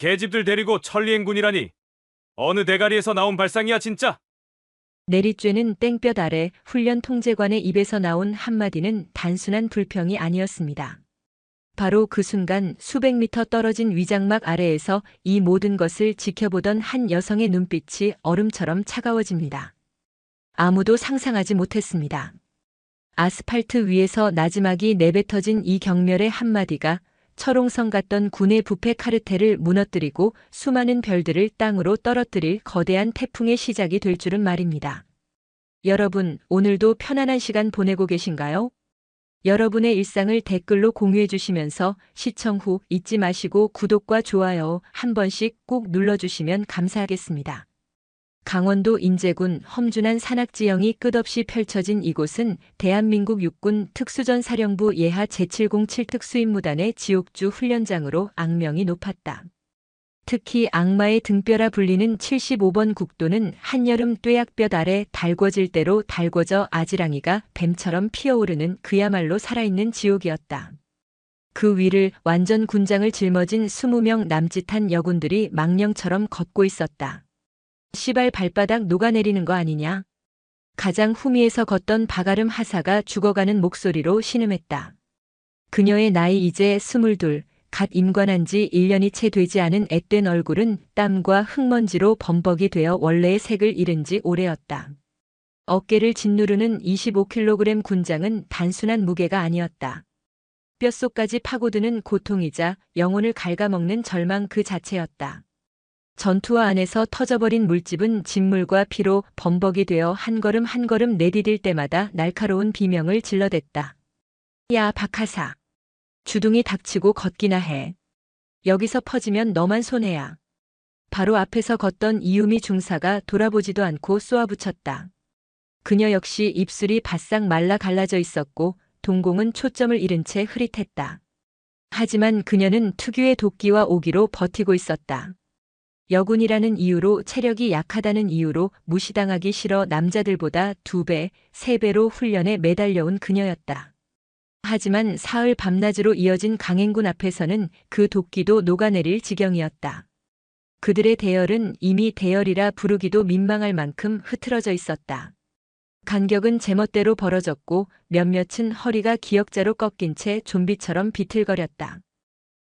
계집들 데리고 천리행군이라니. 어느 대가리에서 나온 발상이야 진짜? 내리쬐는 땡볕 아래 훈련 통제관의 입에서 나온 한마디는 단순한 불평이 아니었습니다. 바로 그 순간 수백 미터 떨어진 위장막 아래에서 이 모든 것을 지켜보던 한 여성의 눈빛이 얼음처럼 차가워집니다. 아무도 상상하지 못했습니다. 아스팔트 위에서 나지막이 내뱉어진 이 경멸의 한마디가 철옹성 같던 군의 부패 카르텔을 무너뜨리고 수많은 별들을 땅으로 떨어뜨릴 거대한 태풍의 시작이 될 줄은 말입니다. 여러분, 오늘도 편안한 시간 보내고 계신가요? 여러분의 일상을 댓글로 공유해 주시면서 시청 후 잊지 마시고 구독과 좋아요 한 번씩 꼭 눌러주시면 감사하겠습니다. 강원도 인제군 험준한 산악지형이 끝없이 펼쳐진 이곳은 대한민국 육군 특수전사령부 예하 제707 특수임무단의 지옥주 훈련장으로 악명이 높았다. 특히 악마의 등뼈라 불리는 75번 국도는 한여름 뙤약볕 아래 달궈질 대로 달궈져 아지랑이가 뱀처럼 피어오르는 그야말로 살아있는 지옥이었다. 그 위를 완전 군장을 짊어진 20명 남짓한 여군들이 망령처럼 걷고 있었다. 시발 발바닥 녹아내리는 거 아니냐? 가장 후미에서 걷던 박아름 하사가 죽어가는 목소리로 신음했다. 그녀의 나이 이제 22, 갓 임관한 지 1년이 채 되지 않은 앳된 얼굴은 땀과 흙먼지로 범벅이 되어 원래의 색을 잃은 지 오래였다. 어깨를 짓누르는 25kg 군장은 단순한 무게가 아니었다. 뼛속까지 파고드는 고통이자 영혼을 갉아먹는 절망 그 자체였다. 전투화 안에서 터져버린 물집은 진물과 피로 범벅이 되어 한 걸음 한 걸음 내디딜 때마다 날카로운 비명을 질러댔다. 야, 박하사. 주둥이 닥치고 걷기나 해. 여기서 퍼지면 너만 손해야. 바로 앞에서 걷던 이유미 중사가 돌아보지도 않고 쏘아붙였다. 그녀 역시 입술이 바싹 말라 갈라져 있었고 동공은 초점을 잃은 채 흐릿했다. 하지만 그녀는 특유의 도끼와 오기로 버티고 있었다. 여군이라는 이유로, 체력이 약하다는 이유로 무시당하기 싫어 남자들보다 2배, 3배로 훈련에 매달려온 그녀였다. 하지만 사흘 밤낮으로 이어진 강행군 앞에서는 그 도끼도 녹아내릴 지경이었다. 그들의 대열은 이미 대열이라 부르기도 민망할 만큼 흐트러져 있었다. 간격은 제멋대로 벌어졌고 몇몇은 허리가 기역자로 꺾인 채 좀비처럼 비틀거렸다.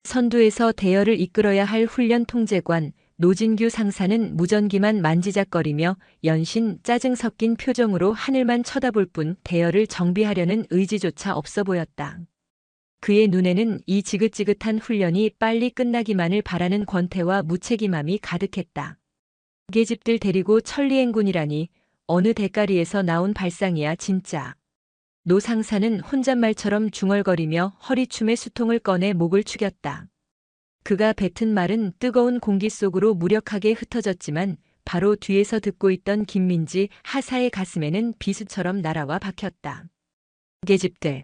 선두에서 대열을 이끌어야 할 훈련 통제관 노진규 상사는 무전기만 만지작거리며 연신 짜증 섞인 표정으로 하늘만 쳐다볼 뿐 대열을 정비하려는 의지조차 없어 보였다. 그의 눈에는 이 지긋지긋한 훈련이 빨리 끝나기만을 바라는 권태와 무책임함이 가득했다. 계집들 데리고 천리행군이라니 어느 대가리에서 나온 발상이야 진짜. 노 상사는 혼잣말처럼 중얼거리며 허리춤의 수통을 꺼내 목을 축였다. 그가 뱉은 말은 뜨거운 공기 속으로 무력하게 흩어졌지만 바로 뒤에서 듣고 있던 김민지 하사의 가슴에는 비수처럼 날아와 박혔다. 계집들.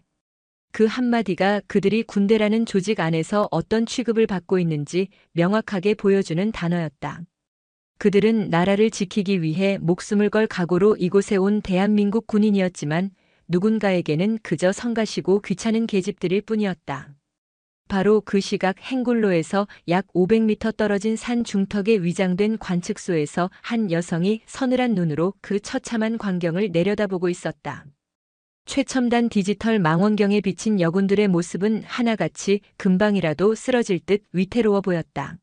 그 한마디가 그들이 군대라는 조직 안에서 어떤 취급을 받고 있는지 명확하게 보여주는 단어였다. 그들은 나라를 지키기 위해 목숨을 걸 각오로 이곳에 온 대한민국 군인이었지만 누군가에게는 그저 성가시고 귀찮은 계집들일 뿐이었다. 바로 그 시각 행굴로에서 약 500m 떨어진 산 중턱에 위장된 관측소에서 한 여성이 서늘한 눈으로 그 처참한 광경을 내려다보고 있었다. 최첨단 디지털 망원경에 비친 여군들의 모습은 하나같이 금방이라도 쓰러질 듯 위태로워 보였다.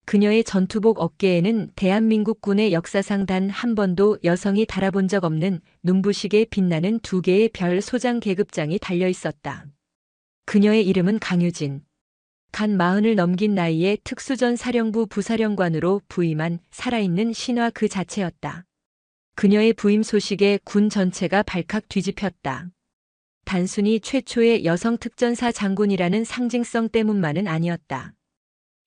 그녀의 전투복 어깨에는 대한민국 군의 역사상 단 한 번도 여성이 달아본 적 없는 눈부시게 빛나는 2개의 별 소장 계급장이 달려 있었다. 그녀의 이름은 강유진. 간 40을 넘긴 나이에 특수전사령부 부사령관으로 부임한 살아있는 신화 그 자체였다. 그녀의 부임 소식에 군 전체가 발칵 뒤집혔다. 단순히 최초의 여성 특전사 장군이라는 상징성 때문만은 아니었다.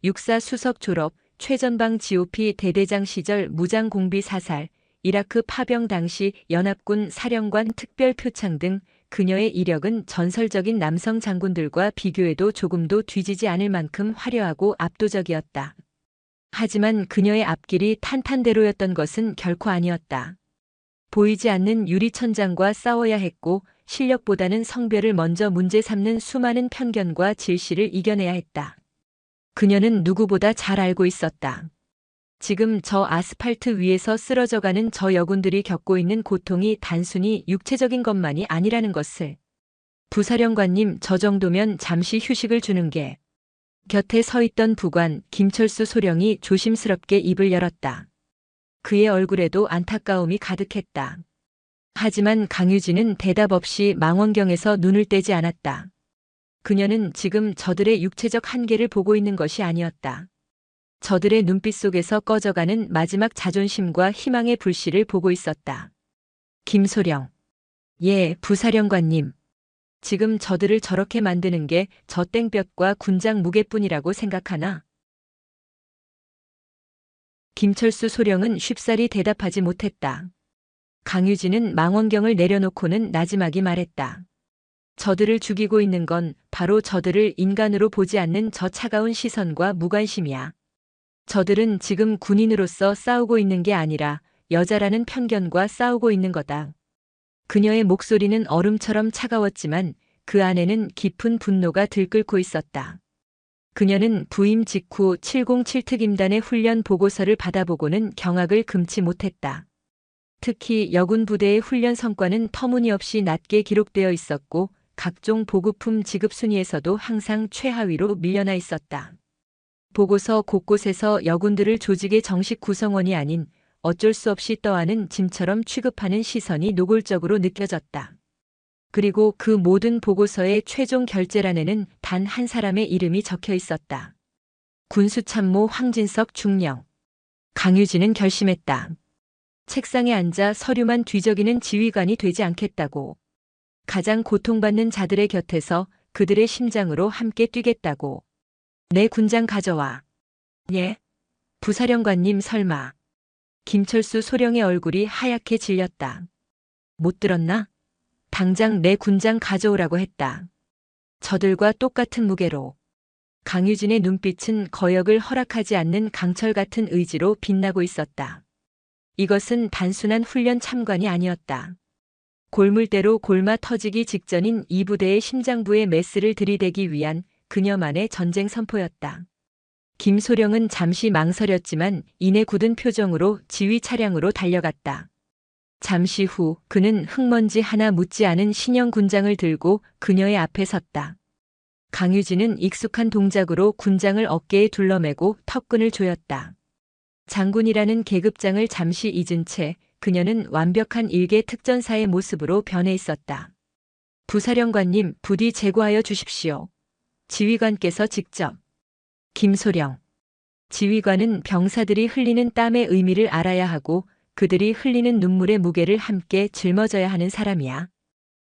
육사 수석 졸업, 최전방 GOP 대대장 시절 무장공비 사살, 이라크 파병 당시 연합군 사령관 특별 표창 등 그녀의 이력은 전설적인 남성 장군들과 비교해도 조금도 뒤지지 않을 만큼 화려하고 압도적이었다. 하지만 그녀의 앞길이 탄탄대로였던 것은 결코 아니었다. 보이지 않는 유리천장과 싸워야 했고 실력보다는 성별을 먼저 문제 삼는 수많은 편견과 질시를 이겨내야 했다. 그녀는 누구보다 잘 알고 있었다. 지금 저 아스팔트 위에서 쓰러져가는 저 여군들이 겪고 있는 고통이 단순히 육체적인 것만이 아니라는 것을. 부사령관님, 저 정도면 잠시 휴식을 주는 게. 곁에 서 있던 부관 김철수 소령이 조심스럽게 입을 열었다. 그의 얼굴에도 안타까움이 가득했다. 하지만 강유진은 대답 없이 망원경에서 눈을 떼지 않았다. 그녀는 지금 저들의 육체적 한계를 보고 있는 것이 아니었다. 저들의 눈빛 속에서 꺼져가는 마지막 자존심과 희망의 불씨를 보고 있었다. 김소령. 예, 부사령관님. 지금 저들을 저렇게 만드는 게 저 땡볕과 군장 무게뿐이라고 생각하나? 김철수 소령은 쉽사리 대답하지 못했다. 강유진은 망원경을 내려놓고는 나지막이 말했다. 저들을 죽이고 있는 건 바로 저들을 인간으로 보지 않는 저 차가운 시선과 무관심이야. 저들은 지금 군인으로서 싸우고 있는 게 아니라 여자라는 편견과 싸우고 있는 거다. 그녀의 목소리는 얼음처럼 차가웠지만 그 안에는 깊은 분노가 들끓고 있었다. 그녀는 부임 직후 707특임단의 훈련 보고서를 받아보고는 경악을 금치 못했다. 특히 여군 부대의 훈련 성과는 터무니없이 낮게 기록되어 있었고 각종 보급품 지급 순위에서도 항상 최하위로 밀려나 있었다. 보고서 곳곳에서 여군들을 조직의 정식 구성원이 아닌 어쩔 수 없이 떠하는 짐처럼 취급하는 시선이 노골적으로 느껴졌다. 그리고 그 모든 보고서의 최종 결재란에는 단 한 사람의 이름이 적혀 있었다. 군수참모 황진석 중령. 강유진은 결심했다. 책상에 앉아 서류만 뒤적이는 지휘관이 되지 않겠다고. 가장 고통받는 자들의 곁에서 그들의 심장으로 함께 뛰겠다고. 내 군장 가져와. 예? 부사령관님 설마. 김철수 소령의 얼굴이 하얗게 질렸다. 못 들었나? 당장 내 군장 가져오라고 했다. 저들과 똑같은 무게로. 강유진의 눈빛은 거역을 허락하지 않는 강철 같은 의지로 빛나고 있었다. 이것은 단순한 훈련 참관이 아니었다. 골물대로 골마 터지기 직전인 이 부대의 심장부에 메스를 들이대기 위한 그녀만의 전쟁 선포였다. 김소령은 잠시 망설였지만 이내 굳은 표정으로 지휘 차량으로 달려갔다. 잠시 후 그는 흙먼지 하나 묻지 않은 신형 군장을 들고 그녀의 앞에 섰다. 강유진은 익숙한 동작으로 군장을 어깨에 둘러매고 턱끈을 조였다. 장군이라는 계급장을 잠시 잊은 채 그녀는 완벽한 일개 특전사의 모습으로 변해 있었다. 부사령관님, 부디 제거하여 주십시오. 지휘관께서 직접. 김소령. 지휘관은 병사들이 흘리는 땀의 의미를 알아야 하고 그들이 흘리는 눈물의 무게를 함께 짊어져야 하는 사람이야.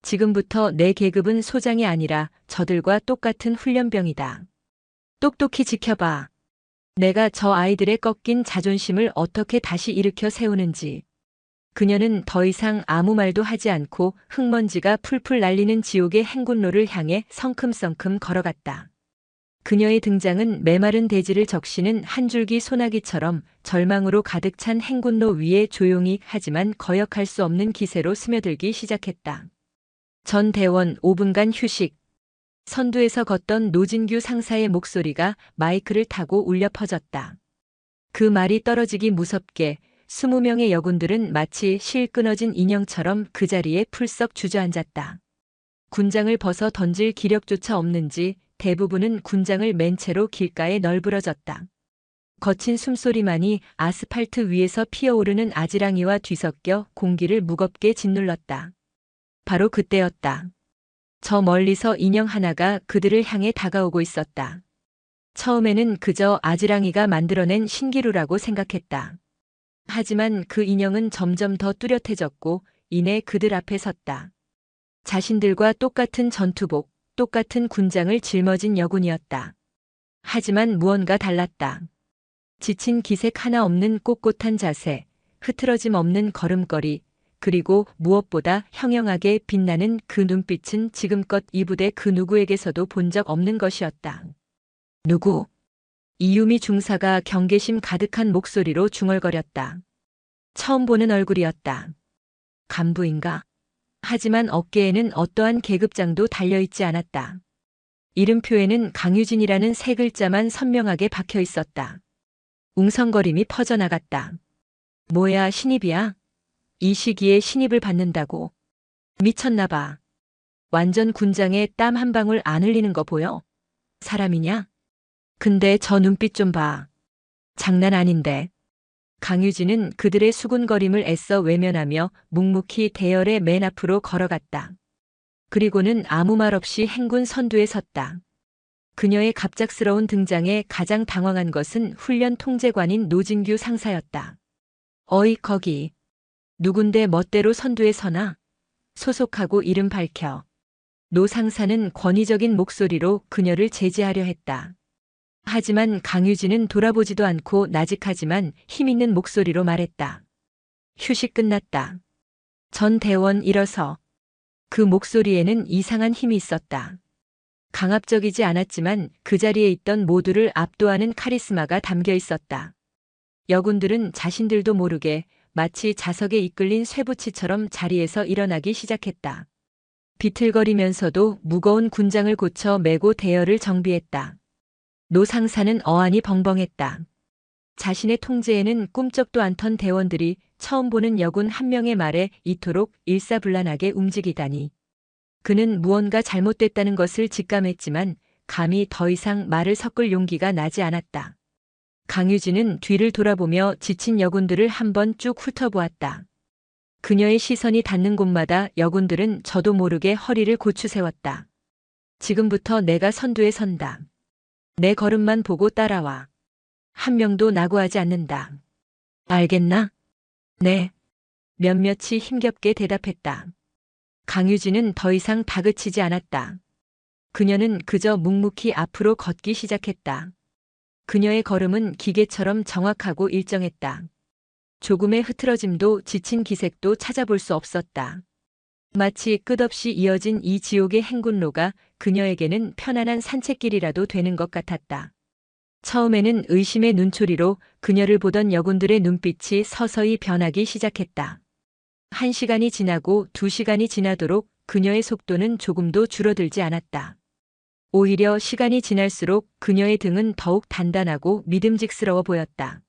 지금부터 내 계급은 소장이 아니라 저들과 똑같은 훈련병이다. 똑똑히 지켜봐. 내가 저 아이들의 꺾인 자존심을 어떻게 다시 일으켜 세우는지. 그녀는 더 이상 아무 말도 하지 않고 흙먼지가 풀풀 날리는 지옥의 행군로를 향해 성큼성큼 걸어갔다. 그녀의 등장은 메마른 대지를 적시는 한 줄기 소나기처럼 절망으로 가득 찬 행군로 위에 조용히 하지만 거역할 수 없는 기세로 스며들기 시작했다. 전 대원 5분간 휴식. 선두에서 걷던 노진규 상사의 목소리가 마이크를 타고 울려 퍼졌다. 그 말이 떨어지기 무섭게 20명의 여군들은 마치 실 끊어진 인형처럼 그 자리에 풀썩 주저앉았다. 군장을 벗어 던질 기력조차 없는지 대부분은 군장을 맨 채로 길가에 널브러졌다. 거친 숨소리만이 아스팔트 위에서 피어오르는 아지랑이와 뒤섞여 공기를 무겁게 짓눌렀다. 바로 그때였다. 저 멀리서 인형 하나가 그들을 향해 다가오고 있었다. 처음에는 그저 아지랑이가 만들어낸 신기루라고 생각했다. 하지만 그 인형은 점점 더 뚜렷해졌고 이내 그들 앞에 섰다. 자신들과 똑같은 전투복, 똑같은 군장을 짊어진 여군이었다. 하지만 무언가 달랐다. 지친 기색 하나 없는 꼿꼿한 자세, 흐트러짐 없는 걸음걸이, 그리고 무엇보다 형형하게 빛나는 그 눈빛은 지금껏 이 부대 그 누구에게서도 본 적 없는 것이었다. 누구? 이유미 중사가 경계심 가득한 목소리로 중얼거렸다. 처음 보는 얼굴이었다. 간부인가? 하지만 어깨에는 어떠한 계급장도 달려있지 않았다. 이름표에는 강유진이라는 세 글자만 선명하게 박혀 있었다. 웅성거림이 퍼져나갔다. 뭐야, 신입이야? 이 시기에 신입을 받는다고. 미쳤나 봐. 완전 군장에 땀 한 방울 안 흘리는 거 보여? 사람이냐? 근데 저 눈빛 좀 봐. 장난 아닌데. 강유진은 그들의 수군거림을 애써 외면하며 묵묵히 대열의 맨 앞으로 걸어갔다. 그리고는 아무 말 없이 행군 선두에 섰다. 그녀의 갑작스러운 등장에 가장 당황한 것은 훈련 통제관인 노진규 상사였다. 어이, 거기. 누군데 멋대로 선두에 서나? 소속하고 이름 밝혀. 노 상사는 권위적인 목소리로 그녀를 제지하려 했다. 하지만 강유진은 돌아보지도 않고 나직하지만 힘있는 목소리로 말했다. 휴식 끝났다. 전 대원 일어서. 그 목소리에는 이상한 힘이 있었다. 강압적이지 않았지만 그 자리에 있던 모두를 압도하는 카리스마가 담겨 있었다. 여군들은 자신들도 모르게 마치 자석에 이끌린 쇠붙이처럼 자리에서 일어나기 시작했다. 비틀거리면서도 무거운 군장을 고쳐 메고 대열을 정비했다. 노 상사는 어안이 벙벙했다. 자신의 통제에는 꿈쩍도 않던 대원들이 처음 보는 여군 한 명의 말에 이토록 일사불란하게 움직이다니. 그는 무언가 잘못됐다는 것을 직감했지만 감히 더 이상 말을 섞을 용기가 나지 않았다. 강유진은 뒤를 돌아보며 지친 여군들을 한번 쭉 훑어보았다. 그녀의 시선이 닿는 곳마다 여군들은 저도 모르게 허리를 고추세웠다. 지금부터 내가 선두에 선다. 내 걸음만 보고 따라와. 한 명도 낙오하지 않는다. 알겠나? 네. 몇몇이 힘겹게 대답했다. 강유진은 더 이상 다그치지 않았다. 그녀는 그저 묵묵히 앞으로 걷기 시작했다. 그녀의 걸음은 기계처럼 정확하고 일정했다. 조금의 흐트러짐도 지친 기색도 찾아볼 수 없었다. 마치 끝없이 이어진 이 지옥의 행군로가 그녀에게는 편안한 산책길이라도 되는 것 같았다. 처음에는 의심의 눈초리로 그녀를 보던 여군들의 눈빛이 서서히 변하기 시작했다. 1시간이 지나고 2시간이 지나도록 그녀의 속도는 조금도 줄어들지 않았다. 오히려 시간이 지날수록 그녀의 등은 더욱 단단하고 믿음직스러워 보였다.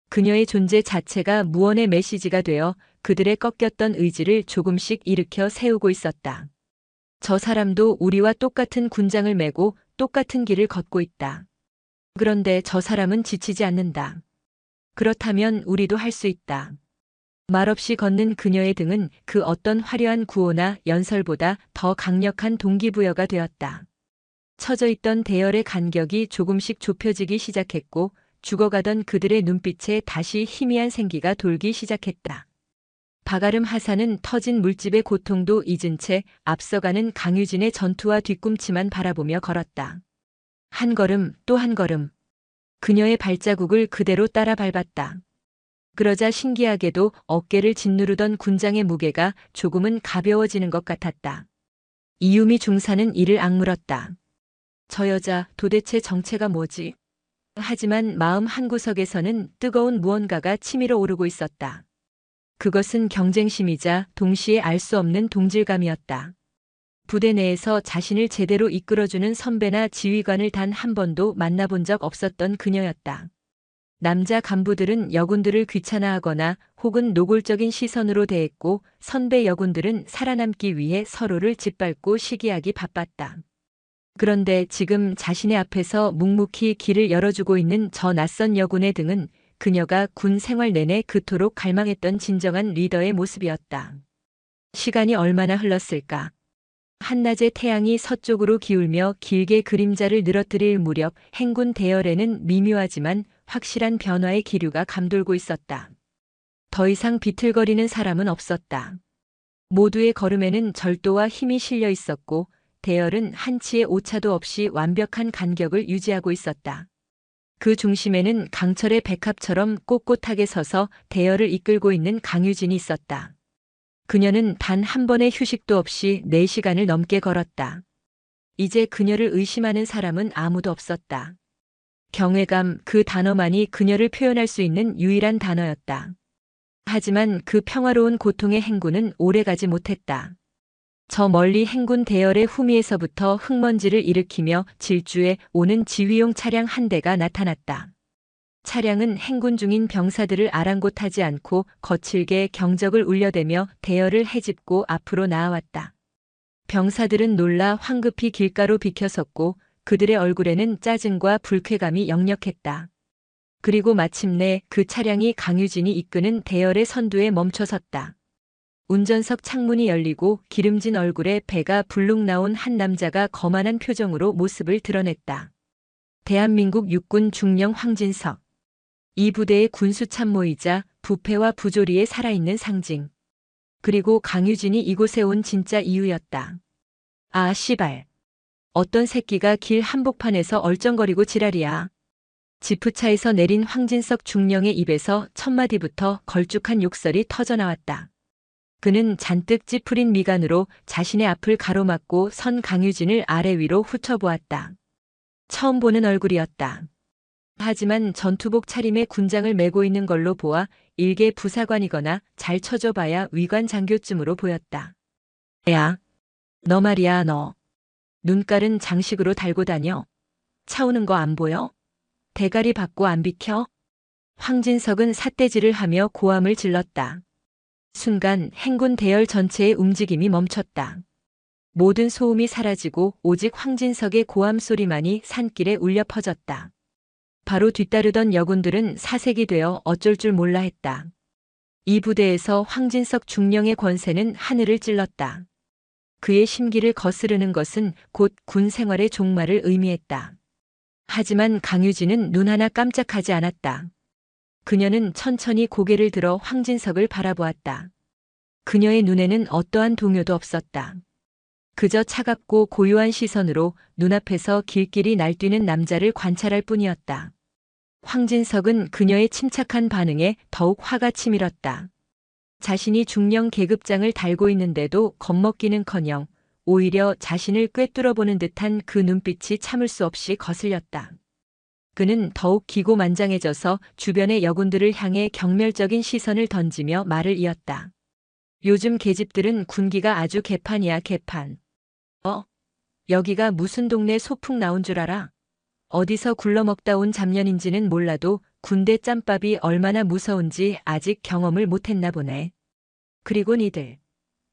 그녀의 존재 자체가 무언의 메시지가 되어 그들의 꺾였던 의지를 조금씩 일으켜 세우고 있었다. 저 사람도 우리와 똑같은 군장을 메고 똑같은 길을 걷고 있다. 그런데 저 사람은 지치지 않는다. 그렇다면 우리도 할 수 있다. 말없이 걷는 그녀의 등은 그 어떤 화려한 구호나 연설보다 더 강력한 동기부여가 되었다. 처져 있던 대열의 간격이 조금씩 좁혀지기 시작했고 죽어가던 그들의 눈빛에 다시 희미한 생기가 돌기 시작했다. 바가름 하사는 터진 물집의 고통도 잊은 채 앞서가는 강유진의 전투와 뒤꿈치만 바라보며 걸었다. 한 걸음 또 한 걸음. 그녀의 발자국을 그대로 따라 밟았다. 그러자 신기하게도 어깨를 짓누르던 군장의 무게가 조금은 가벼워지는 것 같았다. 이유미 중사는 이를 악물었다. 저 여자 도대체 정체가 뭐지? 하지만 마음 한구석에서는 뜨거운 무언가가 치밀어 오르고 있었다. 그것은 경쟁심이자 동시에 알 수 없는 동질감이었다. 부대 내에서 자신을 제대로 이끌어주는 선배나 지휘관을 단 한 번도 만나본 적 없었던 그녀였다. 남자 간부들은 여군들을 귀찮아하거나 혹은 노골적인 시선으로 대했고 선배 여군들은 살아남기 위해 서로를 짓밟고 시기하기 바빴다. 그런데 지금 자신의 앞에서 묵묵히 길을 열어주고 있는 저 낯선 여군의 등은 그녀가 군 생활 내내 그토록 갈망했던 진정한 리더의 모습이었다. 시간이 얼마나 흘렀을까? 한낮의 태양이 서쪽으로 기울며 길게 그림자를 늘어뜨릴 무렵 행군 대열에는 미묘하지만 확실한 변화의 기류가 감돌고 있었다. 더 이상 비틀거리는 사람은 없었다. 모두의 걸음에는 절도와 힘이 실려 있었고 대열은 한치의 오차도 없이 완벽한 간격을 유지하고 있었다. 그 중심에는 강철의 백합처럼 꼿꼿하게 서서 대열을 이끌고 있는 강유진이 있었다. 그녀는 단 한 번의 휴식도 없이 4시간을 넘게 걸었다. 이제 그녀를 의심하는 사람은 아무도 없었다. 경외감, 그 단어만이 그녀를 표현할 수 있는 유일한 단어였다. 하지만 그 평화로운 고통의 행군은 오래가지 못했다. 저 멀리 행군 대열의 후미에서부터 흙먼지를 일으키며 질주해 오는 지휘용 차량 한 대가 나타났다. 차량은 행군 중인 병사들을 아랑곳하지 않고 거칠게 경적을 울려대며 대열을 헤집고 앞으로 나아왔다. 병사들은 놀라 황급히 길가로 비켜섰고 그들의 얼굴에는 짜증과 불쾌감이 역력했다. 그리고 마침내 그 차량이 강유진이 이끄는 대열의 선두에 멈춰섰다. 운전석 창문이 열리고 기름진 얼굴에 배가 불룩 나온 한 남자가 거만한 표정으로 모습을 드러냈다. 대한민국 육군 중령 황진석. 이 부대의 군수 참모이자 부패와 부조리에 살아있는 상징. 그리고 강유진이 이곳에 온 진짜 이유였다. 아, 씨발. 어떤 새끼가 길 한복판에서 얼쩡거리고 지랄이야. 지프차에서 내린 황진석 중령의 입에서 첫 마디부터 걸쭉한 욕설이 터져나왔다. 그는 잔뜩 찌푸린 미간으로 자신의 앞을 가로막고 선 강유진을 아래 위로 훑어보았다. 처음 보는 얼굴이었다. 하지만 전투복 차림에 군장을 메고 있는 걸로 보아 일개 부사관이거나 잘 쳐줘봐야 위관 장교쯤으로 보였다. 야, 너 말이야 너. 눈깔은 장식으로 달고 다녀. 차 오는 거 안 보여? 대가리 받고 안 비켜? 황진석은 삿대질을 하며 고함을 질렀다. 순간 행군 대열 전체의 움직임이 멈췄다. 모든 소음이 사라지고 오직 황진석의 고함 소리만이 산길에 울려 퍼졌다. 바로 뒤따르던 여군들은 사색이 되어 어쩔 줄 몰라 했다. 이 부대에서 황진석 중령의 권세는 하늘을 찔렀다. 그의 심기를 거스르는 것은 곧 군 생활의 종말을 의미했다. 하지만 강유진은 눈 하나 깜짝하지 않았다. 그녀는 천천히 고개를 들어 황진석을 바라보았다. 그녀의 눈에는 어떠한 동요도 없었다. 그저 차갑고 고요한 시선으로 눈앞에서 길길이 날뛰는 남자를 관찰할 뿐이었다. 황진석은 그녀의 침착한 반응에 더욱 화가 치밀었다. 자신이 중령 계급장을 달고 있는데도 겁먹기는커녕 오히려 자신을 꿰뚫어보는 듯한 그 눈빛이 참을 수 없이 거슬렸다. 그는 더욱 기고만장해져서 주변의 여군들을 향해 경멸적인 시선을 던지며 말을 이었다. 요즘 계집들은 군기가 아주 개판이야 개판. 여기가 무슨 동네 소풍 나온 줄 알아? 어디서 굴러먹다 온 잡년인지는 몰라도 군대 짬밥이 얼마나 무서운지 아직 경험을 못했나 보네. 그리고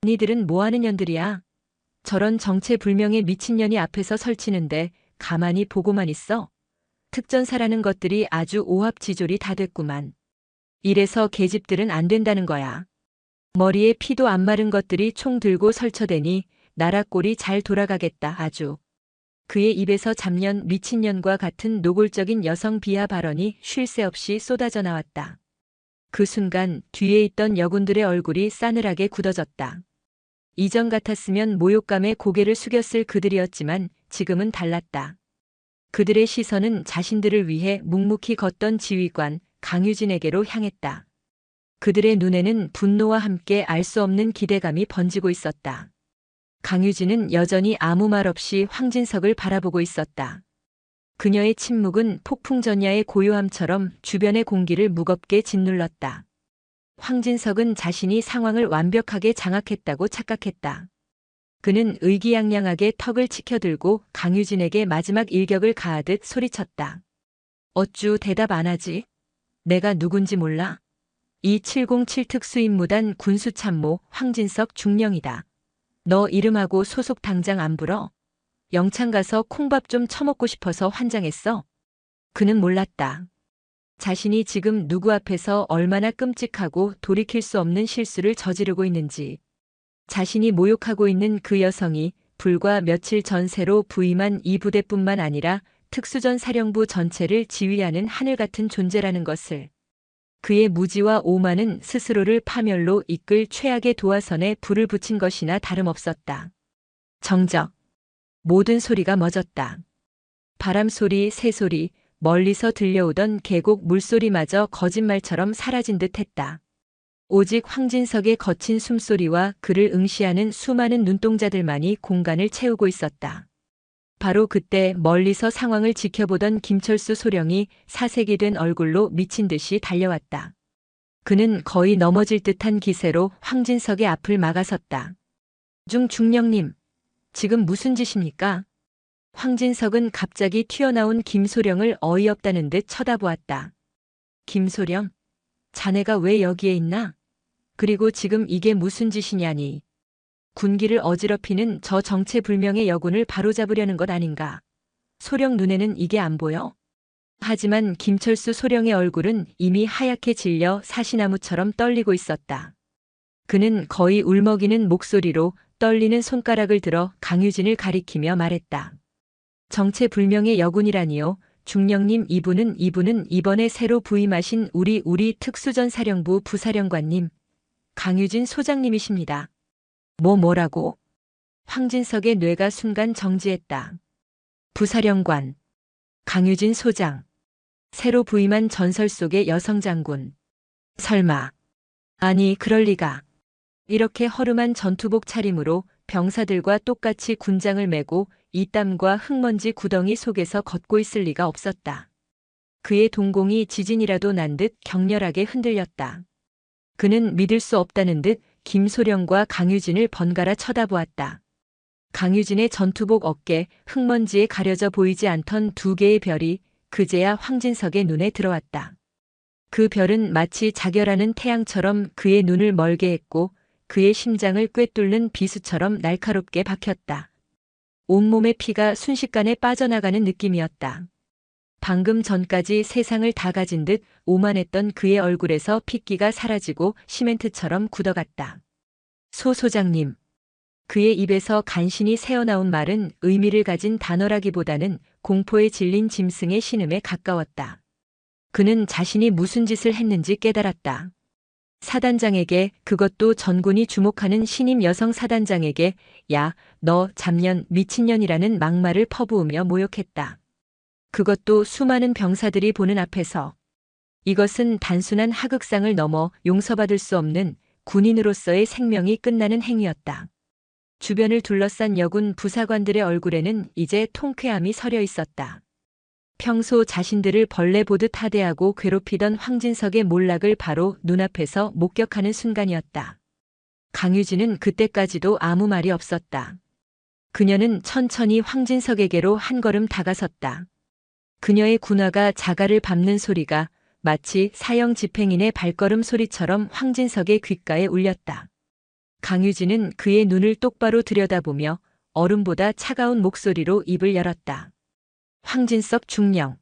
니들은 뭐하는 년들이야? 저런 정체불명의 미친년이 앞에서 설치는데 가만히 보고만 있어? 특전사라는 것들이 아주 오합지졸이 다 됐구만. 이래서 계집들은 안 된다는 거야. 머리에 피도 안 마른 것들이 총 들고 설쳐대니 나라 꼴이 잘 돌아가겠다 아주. 그의 입에서 잡년 미친년과 같은 노골적인 여성 비하 발언이 쉴 새 없이 쏟아져 나왔다. 그 순간 뒤에 있던 여군들의 얼굴이 싸늘하게 굳어졌다. 이전 같았으면 모욕감에 고개를 숙였을 그들이었지만 지금은 달랐다. 그들의 시선은 자신들을 위해 묵묵히 걷던 지휘관 강유진에게로 향했다. 그들의 눈에는 분노와 함께 알 수 없는 기대감이 번지고 있었다. 강유진은 여전히 아무 말 없이 황진석을 바라보고 있었다. 그녀의 침묵은 폭풍전야의 고요함처럼 주변의 공기를 무겁게 짓눌렀다. 황진석은 자신이 상황을 완벽하게 장악했다고 착각했다. 그는 의기양양하게 턱을 치켜들고 강유진에게 마지막 일격을 가하듯 소리쳤다. 어쭈 대답 안 하지? 내가 누군지 몰라? 277 특수임무단 군수참모 황진석 중령이다. 너 이름하고 소속 당장 안 불어? 영창 가서 콩밥 좀 처먹고 싶어서 환장했어? 그는 몰랐다. 자신이 지금 누구 앞에서 얼마나 끔찍하고 돌이킬 수 없는 실수를 저지르고 있는지. 자신이 모욕하고 있는 그 여성이 불과 며칠 전 새로 부임한 이 부대뿐만 아니라 특수전 사령부 전체를 지휘하는 하늘 같은 존재라는 것을. 그의 무지와 오만은 스스로를 파멸로 이끌 최악의 도화선에 불을 붙인 것이나 다름없었다. 정적. 모든 소리가 멎었다. 바람소리, 새소리, 멀리서 들려오던 계곡 물소리마저 거짓말처럼 사라진 듯 했다. 오직 황진석의 거친 숨소리와 그를 응시하는 수많은 눈동자들만이 공간을 채우고 있었다. 바로 그때 멀리서 상황을 지켜보던 김철수 소령이 사색이 된 얼굴로 미친 듯이 달려왔다. 그는 거의 넘어질 듯한 기세로 황진석의 앞을 막아섰다. 중령님, 지금 무슨 짓입니까? 황진석은 갑자기 튀어나온 김소령을 어이없다는 듯 쳐다보았다. 김소령, 자네가 왜 여기에 있나? 그리고 지금 이게 무슨 짓이냐니. 군기를 어지럽히는 저 정체불명의 여군을 바로잡으려는 것 아닌가. 소령 눈에는 이게 안 보여? 하지만 김철수 소령의 얼굴은 이미 하얗게 질려 사시나무처럼 떨리고 있었다. 그는 거의 울먹이는 목소리로 떨리는 손가락을 들어 강유진을 가리키며 말했다. 정체불명의 여군이라니요. 중령님, 이분은 이번에 새로 부임하신 우리 특수전사령부 부사령관님, 강유진 소장님이십니다. 뭐라고? 황진석의 뇌가 순간 정지했다. 부사령관, 강유진 소장, 새로 부임한 전설 속의 여성 장군. 설마. 아니, 그럴 리가. 이렇게 허름한 전투복 차림으로 병사들과 똑같이 군장을 메고 이 땀과 흙먼지 구덩이 속에서 걷고 있을 리가 없었다. 그의 동공이 지진이라도 난 듯 격렬하게 흔들렸다. 그는 믿을 수 없다는 듯 김소령과 강유진을 번갈아 쳐다보았다. 강유진의 전투복 어깨 흙먼지에 가려져 보이지 않던 두 개의 별이 그제야 황진석의 눈에 들어왔다. 그 별은 마치 자결하는 태양처럼 그의 눈을 멀게 했고 그의 심장을 꿰뚫는 비수처럼 날카롭게 박혔다. 온몸의 피가 순식간에 빠져나가는 느낌이었다. 방금 전까지 세상을 다 가진 듯 오만했던 그의 얼굴에서 핏기가 사라지고 시멘트처럼 굳어갔다. 소 소장님. 그의 입에서 간신히 새어나온 말은 의미를 가진 단어라기보다는 공포에 질린 짐승의 신음에 가까웠다. 그는 자신이 무슨 짓을 했는지 깨달았다. 사단장에게, 그것도 전군이 주목하는 신임 여성 사단장에게 야, 너 잡년, 미친년이라는 막말을 퍼부으며 모욕했다. 그것도 수많은 병사들이 보는 앞에서. 이것은 단순한 하극상을 넘어 용서받을 수 없는 군인으로서의 생명이 끝나는 행위였다. 주변을 둘러싼 여군 부사관들의 얼굴에는 이제 통쾌함이 서려 있었다. 평소 자신들을 벌레 보듯 하대하고 괴롭히던 황진석의 몰락을 바로 눈앞에서 목격하는 순간이었다. 강유진은 그때까지도 아무 말이 없었다. 그녀는 천천히 황진석에게로 한 걸음 다가섰다. 그녀의 군화가 자갈을 밟는 소리가 마치 사형 집행인의 발걸음 소리처럼 황진석의 귓가에 울렸다. 강유진은 그의 눈을 똑바로 들여다보며 얼음보다 차가운 목소리로 입을 열었다. 황진석 중령.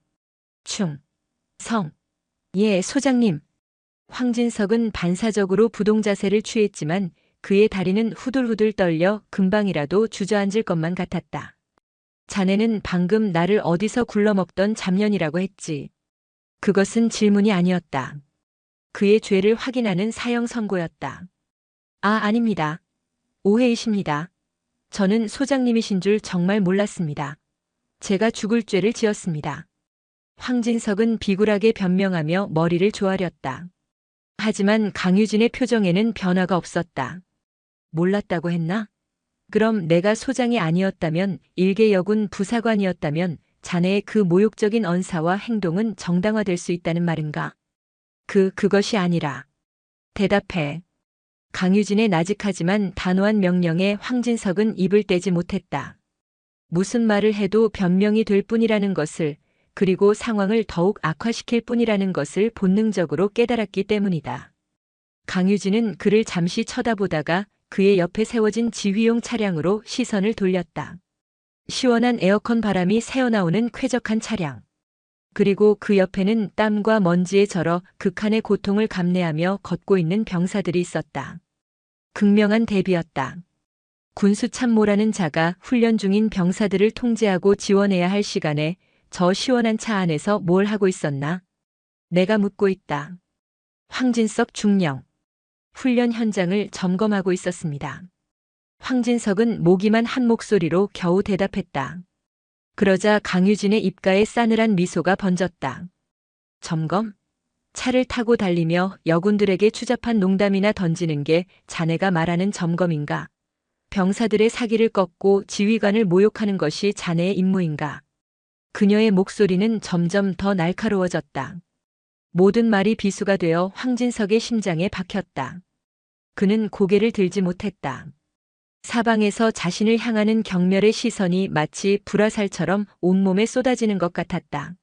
성. 예, 소장님. 황진석은 반사적으로 부동자세를 취했지만 그의 다리는 후들후들 떨려 금방이라도 주저앉을 것만 같았다. 자네는 방금 나를 어디서 굴러먹던 잡년이라고 했지. 그것은 질문이 아니었다. 그의 죄를 확인하는 사형 선고였다. 아닙니다. 오해이십니다. 저는 소장님이신 줄 정말 몰랐습니다. 제가 죽을 죄를 지었습니다. 황진석은 비굴하게 변명하며 머리를 조아렸다. 하지만 강유진의 표정에는 변화가 없었다. 몰랐다고 했나? 그럼 내가 소장이 아니었다면, 일개 여군 부사관이었다면 자네의 그 모욕적인 언사와 행동은 정당화될 수 있다는 말인가? 그것이 아니라. 대답해. 강유진의 나직하지만 단호한 명령에 황진석은 입을 떼지 못했다. 무슨 말을 해도 변명이 될 뿐이라는 것을, 그리고 상황을 더욱 악화시킬 뿐이라는 것을 본능적으로 깨달았기 때문이다. 강유진은 그를 잠시 쳐다보다가 그의 옆에 세워진 지휘용 차량으로 시선을 돌렸다. 시원한 에어컨 바람이 새어나오는 쾌적한 차량. 그리고 그 옆에는 땀과 먼지에 절어 극한의 고통을 감내하며 걷고 있는 병사들이 있었다. 극명한 대비였다. 군수참모라는 자가 훈련 중인 병사들을 통제하고 지원해야 할 시간에 저 시원한 차 안에서 뭘 하고 있었나? 내가 묻고 있다. 황진석 중령. 훈련 현장을 점검하고 있었습니다. 황진석은 모기만 한 목소리로 겨우 대답했다. 그러자 강유진의 입가에 싸늘한 미소가 번졌다. 점검? 차를 타고 달리며 여군들에게 추잡한 농담이나 던지는 게 자네가 말하는 점검인가? 병사들의 사기를 꺾고 지휘관을 모욕하는 것이 자네의 임무인가? 그녀의 목소리는 점점 더 날카로워졌다. 모든 말이 비수가 되어 황진석의 심장에 박혔다. 그는 고개를 들지 못했다. 사방에서 자신을 향하는 경멸의 시선이 마치 불화살처럼 온몸에 쏟아지는 것 같았다.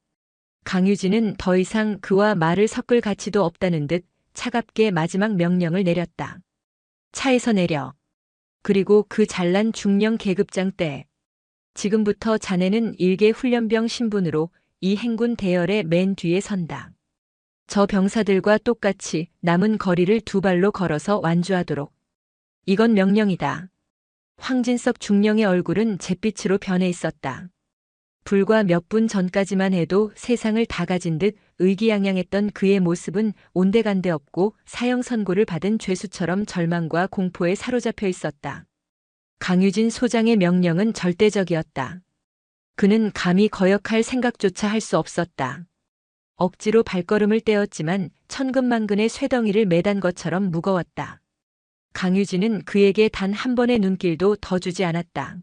강유진은 더 이상 그와 말을 섞을 가치도 없다는 듯 차갑게 마지막 명령을 내렸다. 차에서 내려. 그리고 그 잘난 중령 계급장 때. 지금부터 자네는 일개 훈련병 신분으로 이 행군 대열의 맨 뒤에 선다. 저 병사들과 똑같이 남은 거리를 두 발로 걸어서 완주하도록. 이건 명령이다. 황진석 중령의 얼굴은 잿빛으로 변해 있었다. 불과 몇 분 전까지만 해도 세상을 다 가진 듯 의기양양했던 그의 모습은 온데간데 없고 사형 선고를 받은 죄수처럼 절망과 공포에 사로잡혀 있었다. 강유진 소장의 명령은 절대적이었다. 그는 감히 거역할 생각조차 할 수 없었다. 억지로 발걸음을 떼었지만 천근만근의 쇠덩이를 매단 것처럼 무거웠다. 강유진은 그에게 단 한 번의 눈길도 더 주지 않았다.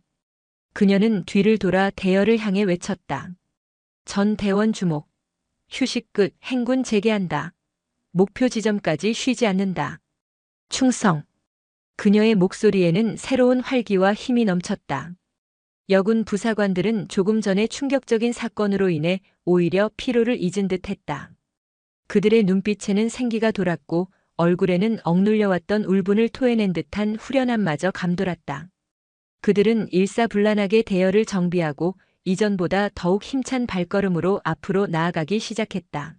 그녀는 뒤를 돌아 대열을 향해 외쳤다. 전 대원 주목. 휴식 끝. 행군 재개한다. 목표 지점까지 쉬지 않는다. 충성. 그녀의 목소리에는 새로운 활기와 힘이 넘쳤다. 여군 부사관들은 조금 전의 충격적인 사건으로 인해 오히려 피로를 잊은 듯했다. 그들의 눈빛에는 생기가 돌았고 얼굴에는 억눌려왔던 울분을 토해낸 듯한 후련함마저 감돌았다. 그들은 일사불란하게 대열을 정비하고 이전보다 더욱 힘찬 발걸음으로 앞으로 나아가기 시작했다.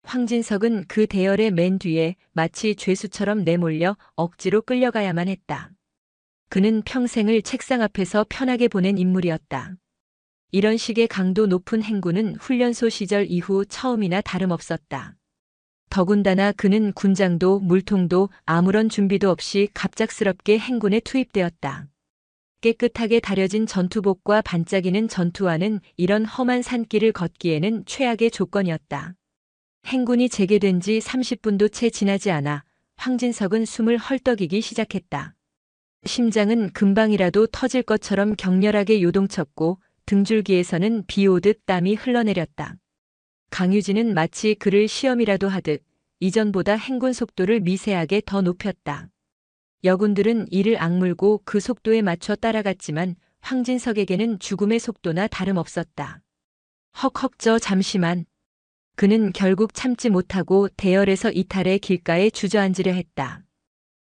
황진석은 그 대열의 맨 뒤에 마치 죄수처럼 내몰려 억지로 끌려가야만 했다. 그는 평생을 책상 앞에서 편하게 보낸 인물이었다. 이런 식의 강도 높은 행군은 훈련소 시절 이후 처음이나 다름없었다. 더군다나 그는 군장도 물통도 아무런 준비도 없이 갑작스럽게 행군에 투입되었다. 깨끗하게 다려진 전투복과 반짝이는 전투화는 이런 험한 산길을 걷기에는 최악의 조건이었다. 행군이 재개된 지 30분도 채 지나지 않아 황진석은 숨을 헐떡이기 시작했다. 심장은 금방이라도 터질 것처럼 격렬하게 요동쳤고 등줄기에서는 비 오듯 땀이 흘러내렸다. 강유진은 마치 그를 시험이라도 하듯 이전보다 행군 속도를 미세하게 더 높였다. 여군들은 이를 악물고 그 속도에 맞춰 따라갔지만 황진석에게는 죽음의 속도나 다름없었다. 헉헉 잠시만. 그는 결국 참지 못하고 대열에서 이탈해 길가에 주저앉으려 했다.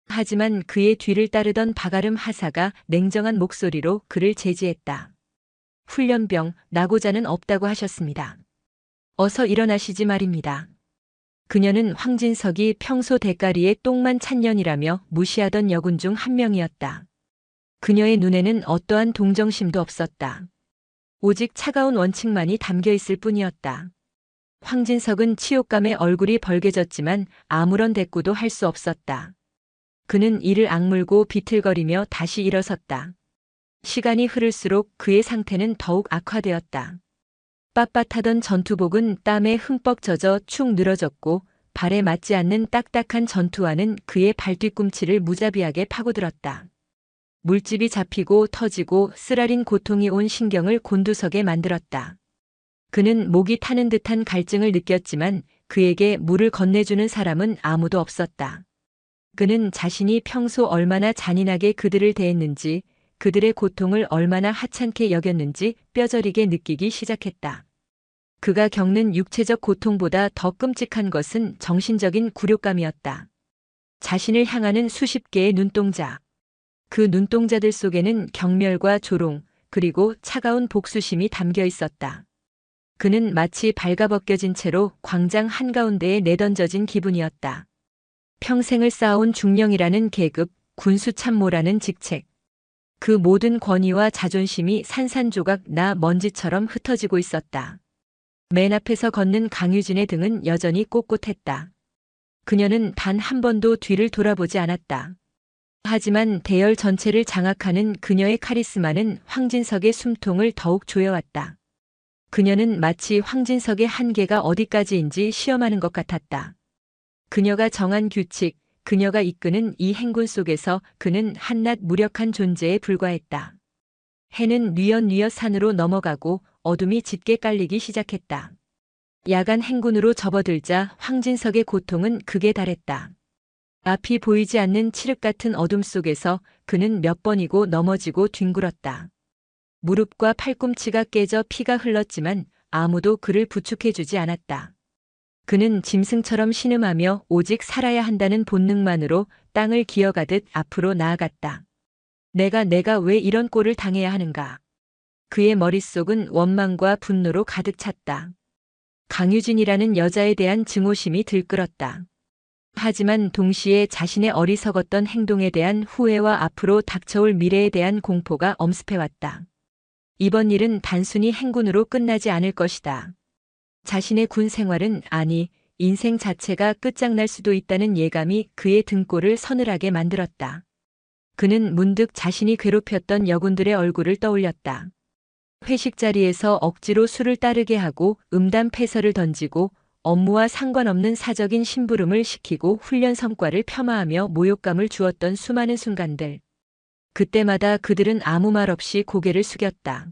하지만 그의 뒤를 따르던 박아름 하사가 냉정한 목소리로 그를 제지했다. 훈련병, 나고자는 없다고 하셨습니다. 어서 일어나시지 말입니다. 그녀는 황진석이 평소 대가리에 똥만 찬년이라며 무시하던 여군 중 한 명이었다. 그녀의 눈에는 어떠한 동정심도 없었다. 오직 차가운 원칙만이 담겨 있을 뿐이었다. 황진석은 치욕감에 얼굴이 벌개졌지만 아무런 대꾸도 할 수 없었다. 그는 이를 악물고 비틀거리며 다시 일어섰다. 시간이 흐를수록 그의 상태는 더욱 악화되었다. 빳빳하던 전투복은 땀에 흠뻑 젖어 축 늘어졌고 발에 맞지 않는 딱딱한 전투화는 그의 발뒤꿈치를 무자비하게 파고들었다. 물집이 잡히고 터지고 쓰라린 고통이 온 신경을 곤두서게 만들었다. 그는 목이 타는 듯한 갈증을 느꼈지만 그에게 물을 건네주는 사람은 아무도 없었다. 그는 자신이 평소 얼마나 잔인하게 그들을 대했는지, 그들의 고통을 얼마나 하찮게 여겼는지 뼈저리게 느끼기 시작했다. 그가 겪는 육체적 고통보다 더 끔찍한 것은 정신적인 굴욕감이었다. 자신을 향하는 수십 개의 눈동자. 그 눈동자들 속에는 경멸과 조롱, 그리고 차가운 복수심이 담겨 있었다. 그는 마치 발가벗겨진 채로 광장 한가운데에 내던져진 기분이었다. 평생을 쌓아온 중령이라는 계급, 군수 참모라는 직책. 그 모든 권위와 자존심이 산산조각 나 먼지처럼 흩어지고 있었다. 맨 앞에서 걷는 강유진의 등은 여전히 꼿꼿했다. 그녀는 단 한 번도 뒤를 돌아보지 않았다. 하지만 대열 전체를 장악하는 그녀의 카리스마는 황진석의 숨통을 더욱 조여왔다. 그녀는 마치 황진석의 한계가 어디까지인지 시험하는 것 같았다. 그녀가 정한 규칙, 그녀가 이끄는 이 행군 속에서 그는 한낱 무력한 존재에 불과했다. 해는 뉘엿뉘엿 산으로 넘어가고 어둠이 짙게 깔리기 시작했다. 야간 행군으로 접어들자 황진석의 고통은 극에 달했다. 앞이 보이지 않는 칠흑 같은 어둠 속에서 그는 몇 번이고 넘어지고 뒹굴었다. 무릎과 팔꿈치가 깨져 피가 흘렀지만 아무도 그를 부축해주지 않았다. 그는 짐승처럼 신음하며 오직 살아야 한다는 본능만으로 땅을 기어가듯 앞으로 나아갔다. 내가 왜 이런 꼴을 당해야 하는가? 그의 머릿속은 원망과 분노로 가득 찼다. 강유진이라는 여자에 대한 증오심이 들끓었다. 하지만 동시에 자신의 어리석었던 행동에 대한 후회와 앞으로 닥쳐올 미래에 대한 공포가 엄습해왔다. 이번 일은 단순히 행군으로 끝나지 않을 것이다. 자신의 군 생활은, 아니, 인생 자체가 끝장날 수도 있다는 예감이 그의 등골을 서늘하게 만들었다. 그는 문득 자신이 괴롭혔던 여군들의 얼굴을 떠올렸다. 회식 자리에서 억지로 술을 따르게 하고 음담 패설을 던지고 업무와 상관없는 사적인 심부름을 시키고 훈련 성과를 폄하하며 모욕감을 주었던 수많은 순간들. 그때마다 그들은 아무 말 없이 고개를 숙였다.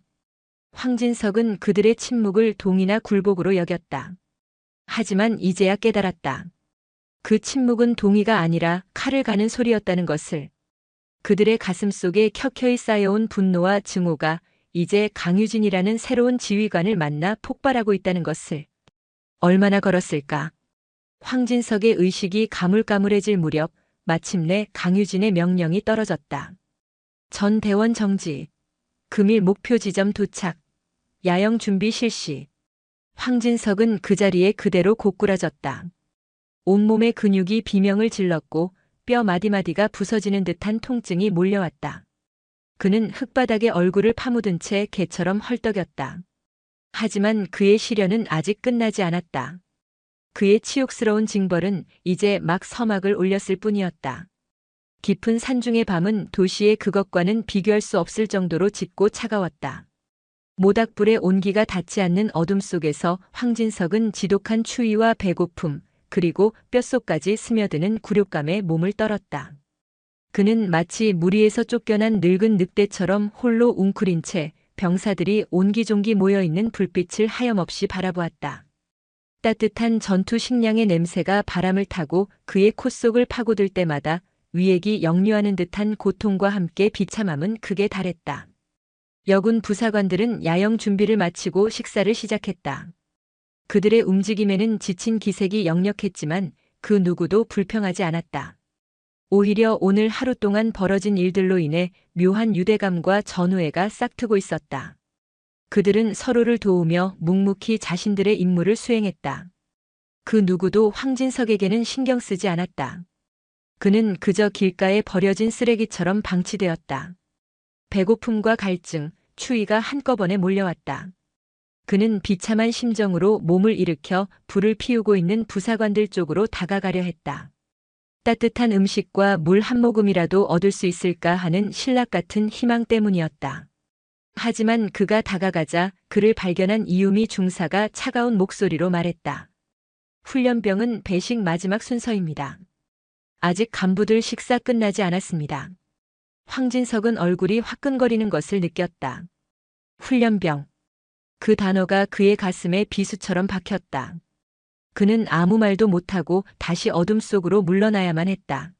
황진석은 그들의 침묵을 동의나 굴복으로 여겼다. 하지만 이제야 깨달았다. 그 침묵은 동의가 아니라 칼을 가는 소리였다는 것을. 그들의 가슴 속에 켜켜이 쌓여온 분노와 증오가 이제 강유진이라는 새로운 지휘관을 만나 폭발하고 있다는 것을. 얼마나 걸었을까? 황진석의 의식이 가물가물해질 무렵 마침내 강유진의 명령이 떨어졌다. 전 대원 정지. 금일 목표 지점 도착. 야영 준비 실시. 황진석은 그 자리에 그대로 고꾸라졌다. 온몸의 근육이 비명을 질렀고 뼈 마디마디가 부서지는 듯한 통증이 몰려왔다. 그는 흙바닥에 얼굴을 파묻은 채 개처럼 헐떡였다. 하지만 그의 시련은 아직 끝나지 않았다. 그의 치욕스러운 징벌은 이제 막 서막을 올렸을 뿐이었다. 깊은 산중의 밤은 도시의 그것과는 비교할 수 없을 정도로 짙고 차가웠다. 모닥불의 온기가 닿지 않는 어둠 속에서 황진석은 지독한 추위와 배고픔, 그리고 뼛속까지 스며드는 굴욕감에 몸을 떨었다. 그는 마치 무리에서 쫓겨난 늙은 늑대처럼 홀로 웅크린 채 병사들이 옹기종기 모여있는 불빛을 하염없이 바라보았다. 따뜻한 전투 식량의 냄새가 바람을 타고 그의 콧속을 파고들 때마다 위액이 역류하는 듯한 고통과 함께 비참함은 극에 달했다. 여군 부사관들은 야영 준비를 마치고 식사를 시작했다. 그들의 움직임에는 지친 기색이 역력했지만 그 누구도 불평하지 않았다. 오히려 오늘 하루 동안 벌어진 일들로 인해 묘한 유대감과 전우애가 싹트고 있었다. 그들은 서로를 도우며 묵묵히 자신들의 임무를 수행했다. 그 누구도 황진석에게는 신경 쓰지 않았다. 그는 그저 길가에 버려진 쓰레기처럼 방치되었다. 배고픔과 갈증, 추위가 한꺼번에 몰려왔다. 그는 비참한 심정으로 몸을 일으켜 불을 피우고 있는 부사관들 쪽으로 다가가려 했다. 따뜻한 음식과 물 한 모금이라도 얻을 수 있을까 하는 신락 같은 희망 때문이었다. 하지만 그가 다가가자 그를 발견한 이유미 중사가 차가운 목소리로 말했다. 훈련병은 배식 마지막 순서입니다. 아직 간부들 식사 끝나지 않았습니다. 황진석은 얼굴이 화끈거리는 것을 느꼈다. 훈련병. 그 단어가 그의 가슴에 비수처럼 박혔다. 그는 아무 말도 못하고 다시 어둠 속으로 물러나야만 했다.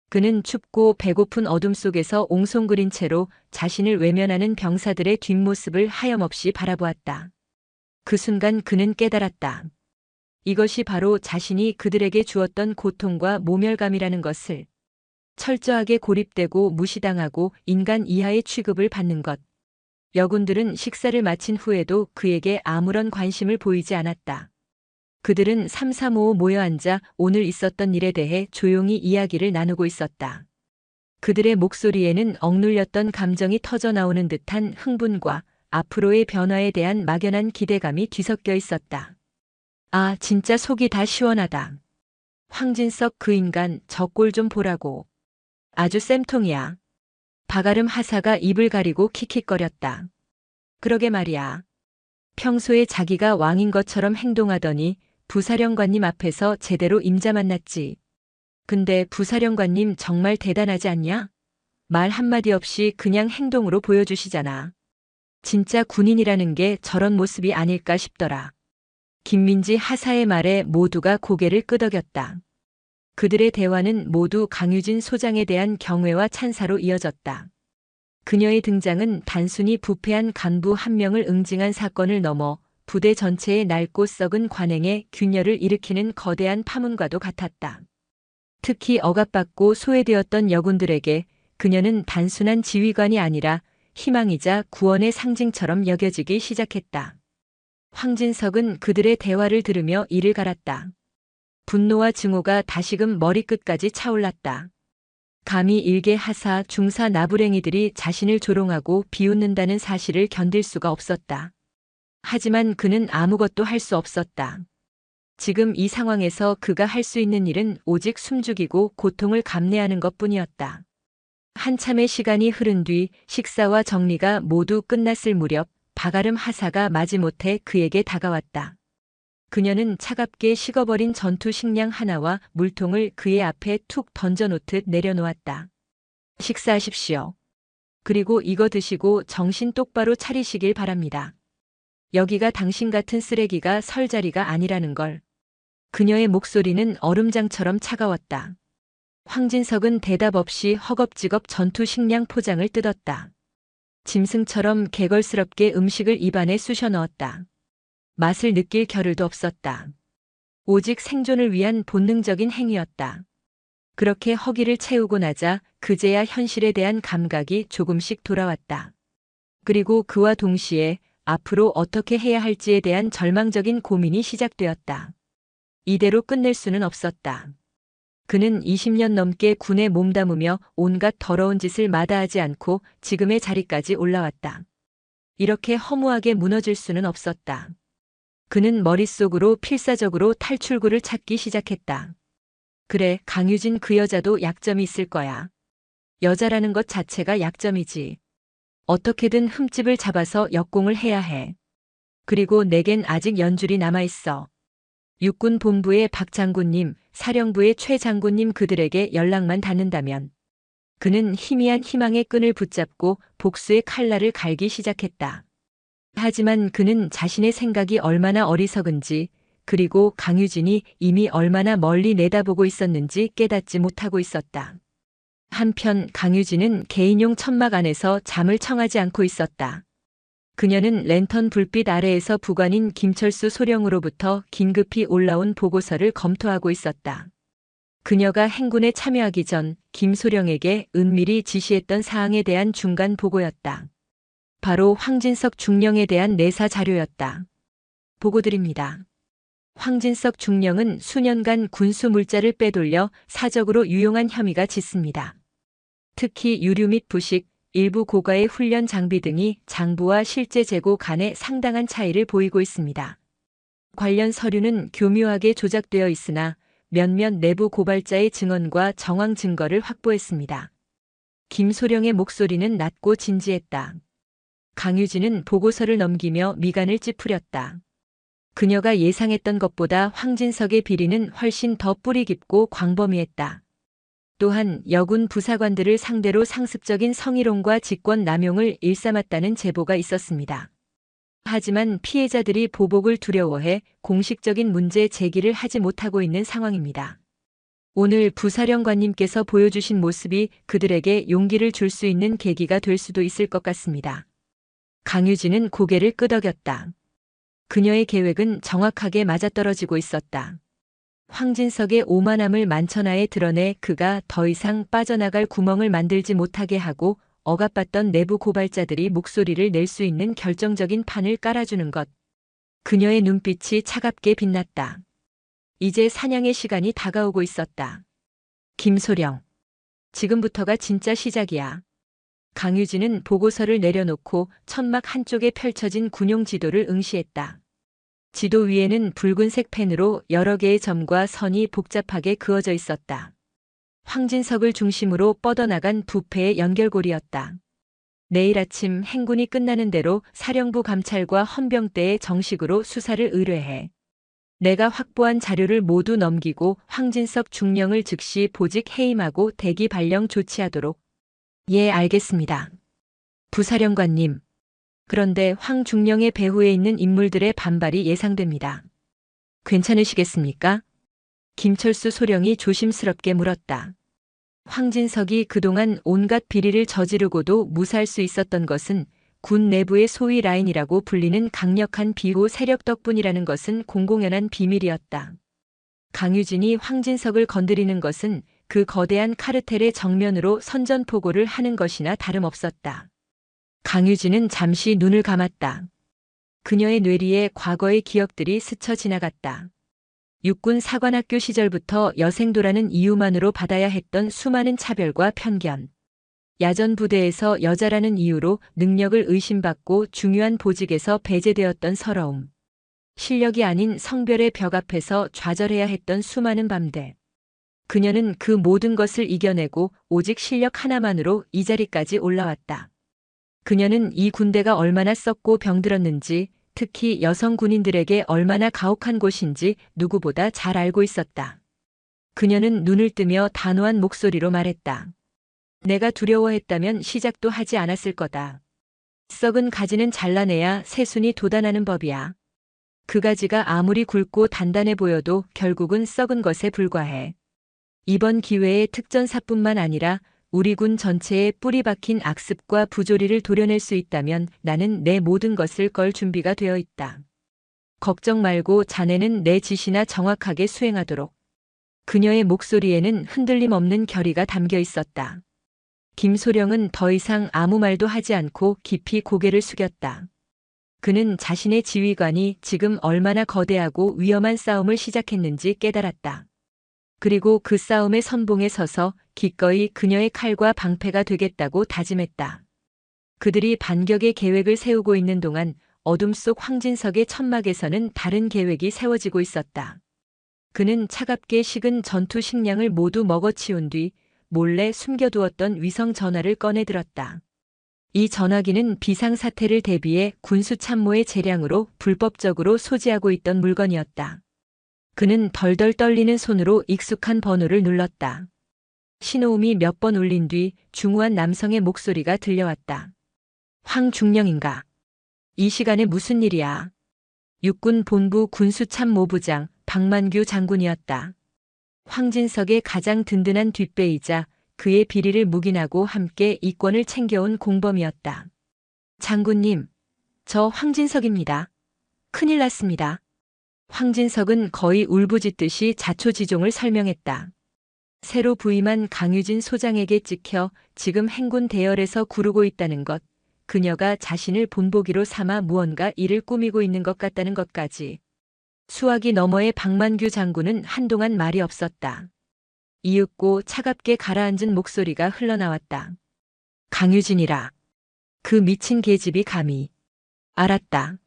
그는 춥고 배고픈 어둠 속에서 옹송그린 채로 자신을 외면하는 병사들의 뒷모습을 하염없이 바라보았다. 그 순간 그는 깨달았다. 이것이 바로 자신이 그들에게 주었던 고통과 모멸감이라는 것을. 철저하게 고립되고 무시당하고 인간 이하의 취급을 받는 것. 여군들은 식사를 마친 후에도 그에게 아무런 관심을 보이지 않았다. 그들은 삼삼오오 모여 앉아 오늘 있었던 일에 대해 조용히 이야기를 나누고 있었다. 그들의 목소리에는 억눌렸던 감정이 터져나오는 듯한 흥분과 앞으로의 변화에 대한 막연한 기대감이 뒤섞여 있었다. 아, 진짜 속이 다 시원하다. 황진석 그 인간 저 꼴 좀 보라고. 아주 쌤통이야. 박아름 하사가 입을 가리고 킥킥거렸다. 그러게 말이야. 평소에 자기가 왕인 것처럼 행동하더니 부사령관님 앞에서 제대로 임자 만났지. 근데 부사령관님 정말 대단하지 않냐? 말 한마디 없이 그냥 행동으로 보여주시잖아. 진짜 군인이라는 게 저런 모습이 아닐까 싶더라. 김민지 하사의 말에 모두가 고개를 끄덕였다. 그들의 대화는 모두 강유진 소장에 대한 경외와 찬사로 이어졌다. 그녀의 등장은 단순히 부패한 간부 한 명을 응징한 사건을 넘어 부대 전체의 낡고 썩은 관행에 균열을 일으키는 거대한 파문과도 같았다. 특히 억압받고 소외되었던 여군들에게 그녀는 단순한 지휘관이 아니라 희망이자 구원의 상징처럼 여겨지기 시작했다. 황진석은 그들의 대화를 들으며 이를 갈았다. 분노와 증오가 다시금 머리끝까지 차올랐다. 감히 일개 하사, 중사 나부랭이들이 자신을 조롱하고 비웃는다는 사실을 견딜 수가 없었다. 하지만 그는 아무것도 할 수 없었다. 지금 이 상황에서 그가 할 수 있는 일은 오직 숨죽이고 고통을 감내하는 것뿐이었다. 한참의 시간이 흐른 뒤 식사와 정리가 모두 끝났을 무렵 박아름 하사가 마지못해 그에게 다가왔다. 그녀는 차갑게 식어버린 전투 식량 하나와 물통을 그의 앞에 툭 던져놓듯 내려놓았다. 식사하십시오. 그리고 이거 드시고 정신 똑바로 차리시길 바랍니다. 여기가 당신 같은 쓰레기가 설 자리가 아니라는 걸. 그녀의 목소리는 얼음장처럼 차가웠다. 황진석은 대답 없이 허겁지겁 전투 식량 포장을 뜯었다. 짐승처럼 개걸스럽게 음식을 입안에 쑤셔 넣었다. 맛을 느낄 겨를도 없었다. 오직 생존을 위한 본능적인 행위였다. 그렇게 허기를 채우고 나자 그제야 현실에 대한 감각이 조금씩 돌아왔다. 그리고 그와 동시에 앞으로 어떻게 해야 할지에 대한 절망적인 고민이 시작되었다. 이대로 끝낼 수는 없었다. 그는 20년 넘게 군에 몸담으며 온갖 더러운 짓을 마다하지 않고 지금의 자리까지 올라왔다. 이렇게 허무하게 무너질 수는 없었다. 그는 머릿속으로 필사적으로 탈출구를 찾기 시작했다. 그래, 강유진 그 여자도 약점이 있을 거야. 여자라는 것 자체가 약점이지. 어떻게든 흠집을 잡아서 역공을 해야 해. 그리고 내겐 아직 연줄이 남아있어. 육군 본부의 박 장군님, 사령부의 최 장군님 그들에게 연락만 닿는다면. 그는 희미한 희망의 끈을 붙잡고 복수의 칼날을 갈기 시작했다. 하지만 그는 자신의 생각이 얼마나 어리석은지, 그리고 강유진이 이미 얼마나 멀리 내다보고 있었는지 깨닫지 못하고 있었다. 한편 강유진은 개인용 천막 안에서 잠을 청하지 않고 있었다. 그녀는 랜턴 불빛 아래에서 부관인 김철수 소령으로부터 긴급히 올라온 보고서를 검토하고 있었다. 그녀가 행군에 참여하기 전 김소령에게 은밀히 지시했던 사항에 대한 중간 보고였다. 바로 황진석 중령에 대한 내사 자료였다. 보고드립니다. 황진석 중령은 수년간 군수 물자를 빼돌려 사적으로 유용한 혐의가 짙습니다. 특히 유류 및 부식, 일부 고가의 훈련 장비 등이 장부와 실제 재고 간에 상당한 차이를 보이고 있습니다. 관련 서류는 교묘하게 조작되어 있으나 몇몇 내부 고발자의 증언과 정황 증거를 확보했습니다. 김소령의 목소리는 낮고 진지했다. 강유진은 보고서를 넘기며 미간을 찌푸렸다. 그녀가 예상했던 것보다 황진석의 비리는 훨씬 더 뿌리 깊고 광범위했다. 또한 여군 부사관들을 상대로 상습적인 성희롱과 직권 남용을 일삼았다는 제보가 있었습니다. 하지만 피해자들이 보복을 두려워해 공식적인 문제 제기를 하지 못하고 있는 상황입니다. 오늘 부사령관님께서 보여주신 모습이 그들에게 용기를 줄 수 있는 계기가 될 수도 있을 것 같습니다. 강유진은 고개를 끄덕였다. 그녀의 계획은 정확하게 맞아떨어지고 있었다. 황진석의 오만함을 만천하에 드러내 그가 더 이상 빠져나갈 구멍을 만들지 못하게 하고 억압받던 내부 고발자들이 목소리를 낼 수 있는 결정적인 판을 깔아주는 것. 그녀의 눈빛이 차갑게 빛났다. 이제 사냥의 시간이 다가오고 있었다. 김소령. 지금부터가 진짜 시작이야. 강유진은 보고서를 내려놓고 천막 한쪽에 펼쳐진 군용 지도를 응시했다. 지도 위에는 붉은색 펜으로 여러 개의 점과 선이 복잡하게 그어져 있었다. 황진석을 중심으로 뻗어나간 부패의 연결고리였다. 내일 아침 행군이 끝나는 대로 사령부 감찰과 헌병대에 정식으로 수사를 의뢰해. 내가 확보한 자료를 모두 넘기고 황진석 중령을 즉시 보직 해임하고 대기 발령 조치하도록. 예, 알겠습니다. 부사령관님. 그런데 황 중령의 배후에 있는 인물들의 반발이 예상됩니다. 괜찮으시겠습니까? 김철수 소령이 조심스럽게 물었다. 황진석이 그동안 온갖 비리를 저지르고도 무사할 수 있었던 것은 군 내부의 소위 라인이라고 불리는 강력한 비호 세력 덕분이라는 것은 공공연한 비밀이었다. 강유진이 황진석을 건드리는 것은 그 거대한 카르텔의 정면으로 선전포고를 하는 것이나 다름없었다. 강유진은 잠시 눈을 감았다. 그녀의 뇌리에 과거의 기억들이 스쳐 지나갔다. 육군 사관학교 시절부터 여생도라는 이유만으로 받아야 했던 수많은 차별과 편견. 야전 부대에서 여자라는 이유로 능력을 의심받고 중요한 보직에서 배제되었던 서러움. 실력이 아닌 성별의 벽 앞에서 좌절해야 했던 수많은 밤들. 그녀는 그 모든 것을 이겨내고 오직 실력 하나만으로 이 자리까지 올라왔다. 그녀는 이 군대가 얼마나 썩고 병들었는지, 특히 여성 군인들에게 얼마나 가혹한 곳인지 누구보다 잘 알고 있었다. 그녀는 눈을 뜨며 단호한 목소리로 말했다. 내가 두려워했다면 시작도 하지 않았을 거다. 썩은 가지는 잘라내야 새순이 돋아나는 법이야. 그 가지가 아무리 굵고 단단해 보여도 결국은 썩은 것에 불과해. 이번 기회에 특전사뿐만 아니라 우리 군 전체에 뿌리 박힌 악습과 부조리를 도려낼 수 있다면 나는 내 모든 것을 걸 준비가 되어 있다. 걱정 말고 자네는 내 지시나 정확하게 수행하도록. 그녀의 목소리에는 흔들림 없는 결의가 담겨 있었다. 김소령은 더 이상 아무 말도 하지 않고 깊이 고개를 숙였다. 그는 자신의 지휘관이 지금 얼마나 거대하고 위험한 싸움을 시작했는지 깨달았다. 그리고 그 싸움의 선봉에 서서 기꺼이 그녀의 칼과 방패가 되겠다고 다짐했다. 그들이 반격의 계획을 세우고 있는 동안 어둠 속 황진석의 천막에서는 다른 계획이 세워지고 있었다. 그는 차갑게 식은 전투 식량을 모두 먹어치운 뒤 몰래 숨겨두었던 위성 전화를 꺼내 들었다. 이 전화기는 비상사태를 대비해 군수참모의 재량으로 불법적으로 소지하고 있던 물건이었다. 그는 덜덜 떨리는 손으로 익숙한 번호를 눌렀다. 신호음이 몇 번 울린 뒤 중후한 남성의 목소리가 들려왔다. 황중령인가? 이 시간에 무슨 일이야? 육군 본부 군수참모부장 박만규 장군이었다. 황진석의 가장 든든한 뒷배이자 그의 비리를 묵인하고 함께 이권을 챙겨온 공범이었다. 장군님, 저 황진석입니다. 큰일 났습니다. 황진석은 거의 울부짖듯이 자초지종을 설명했다. 새로 부임한 강유진 소장에게 찍혀 지금 행군 대열에서 구르고 있다는 것, 그녀가 자신을 본보기로 삼아 무언가 일을 꾸미고 있는 것 같다는 것까지. 수화기 너머의 박만규 장군은 한동안 말이 없었다. 이윽고 차갑게 가라앉은 목소리가 흘러나왔다. 강유진이라. 그 미친 계집이 감히. 알았다.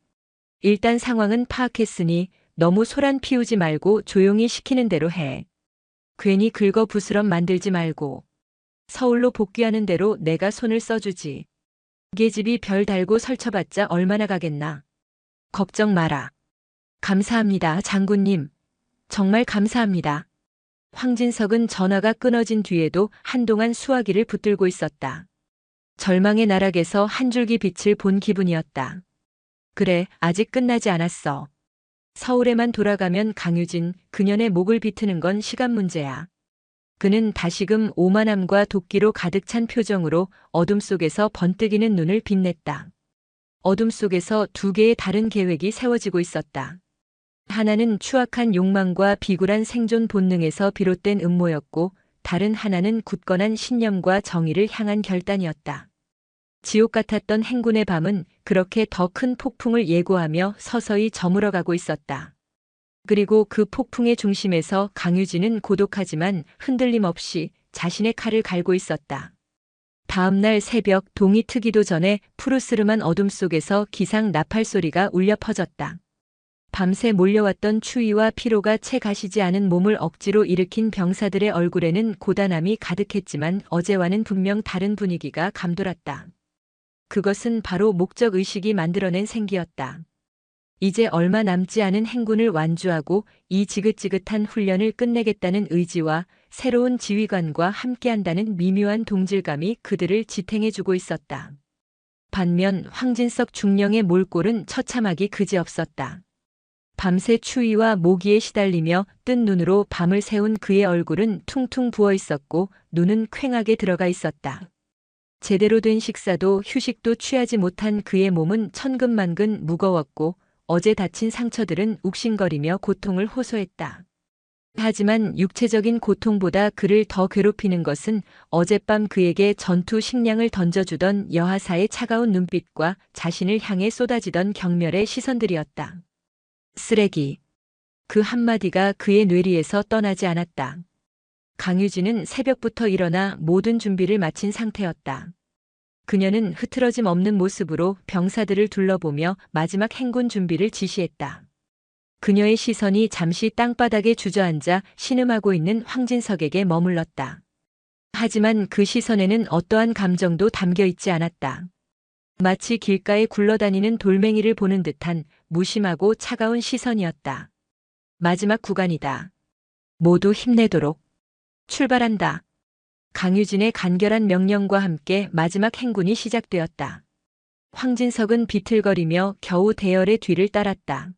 일단 상황은 파악했으니 너무 소란 피우지 말고 조용히 시키는 대로 해. 괜히 긁어 부스럼 만들지 말고. 서울로 복귀하는 대로 내가 손을 써주지. 계집이 별 달고 설쳐봤자 얼마나 가겠나. 걱정 마라. 감사합니다, 장군님. 정말 감사합니다. 황진석은 전화가 끊어진 뒤에도 한동안 수화기를 붙들고 있었다. 절망의 나락에서 한 줄기 빛을 본 기분이었다. 그래, 아직 끝나지 않았어. 서울에만 돌아가면 강유진, 그년의 목을 비트는 건 시간 문제야. 그는 다시금 오만함과 도끼로 가득 찬 표정으로 어둠 속에서 번뜩이는 눈을 빛냈다. 어둠 속에서 두 개의 다른 계획이 세워지고 있었다. 하나는 추악한 욕망과 비굴한 생존 본능에서 비롯된 음모였고, 다른 하나는 굳건한 신념과 정의를 향한 결단이었다. 지옥 같았던 행군의 밤은 그렇게 더 큰 폭풍을 예고하며 서서히 저물어가고 있었다. 그리고 그 폭풍의 중심에서 강유진은 고독하지만 흔들림 없이 자신의 칼을 갈고 있었다. 다음 날 새벽 동이 트기도 전에 푸르스름한 어둠 속에서 기상 나팔 소리가 울려 퍼졌다. 밤새 몰려왔던 추위와 피로가 채 가시지 않은 몸을 억지로 일으킨 병사들의 얼굴에는 고단함이 가득했지만 어제와는 분명 다른 분위기가 감돌았다. 그것은 바로 목적의식이 만들어낸 생기였다. 이제 얼마 남지 않은 행군을 완주하고 이 지긋지긋한 훈련을 끝내겠다는 의지와 새로운 지휘관과 함께한다는 미묘한 동질감이 그들을 지탱해주고 있었다. 반면 황진석 중령의 몰골은 처참하기 그지없었다. 밤새 추위와 모기에 시달리며 뜬 눈으로 밤을 새운 그의 얼굴은 퉁퉁 부어 있었고 눈은 퀭하게 들어가 있었다. 제대로 된 식사도 휴식도 취하지 못한 그의 몸은 천근만근 무거웠고 어제 다친 상처들은 욱신거리며 고통을 호소했다. 하지만 육체적인 고통보다 그를 더 괴롭히는 것은 어젯밤 그에게 전투 식량을 던져주던 여하사의 차가운 눈빛과 자신을 향해 쏟아지던 경멸의 시선들이었다. 쓰레기. 그 한마디가 그의 뇌리에서 떠나지 않았다. 강유진은 새벽부터 일어나 모든 준비를 마친 상태였다. 그녀는 흐트러짐 없는 모습으로 병사들을 둘러보며 마지막 행군 준비를 지시했다. 그녀의 시선이 잠시 땅바닥에 주저앉아 신음하고 있는 황진석에게 머물렀다. 하지만 그 시선에는 어떠한 감정도 담겨 있지 않았다. 마치 길가에 굴러다니는 돌멩이를 보는 듯한 무심하고 차가운 시선이었다. 마지막 구간이다. 모두 힘내도록. 출발한다. 강유진의 간결한 명령과 함께 마지막 행군이 시작되었다. 황진석은 비틀거리며 겨우 대열의 뒤를 따랐다.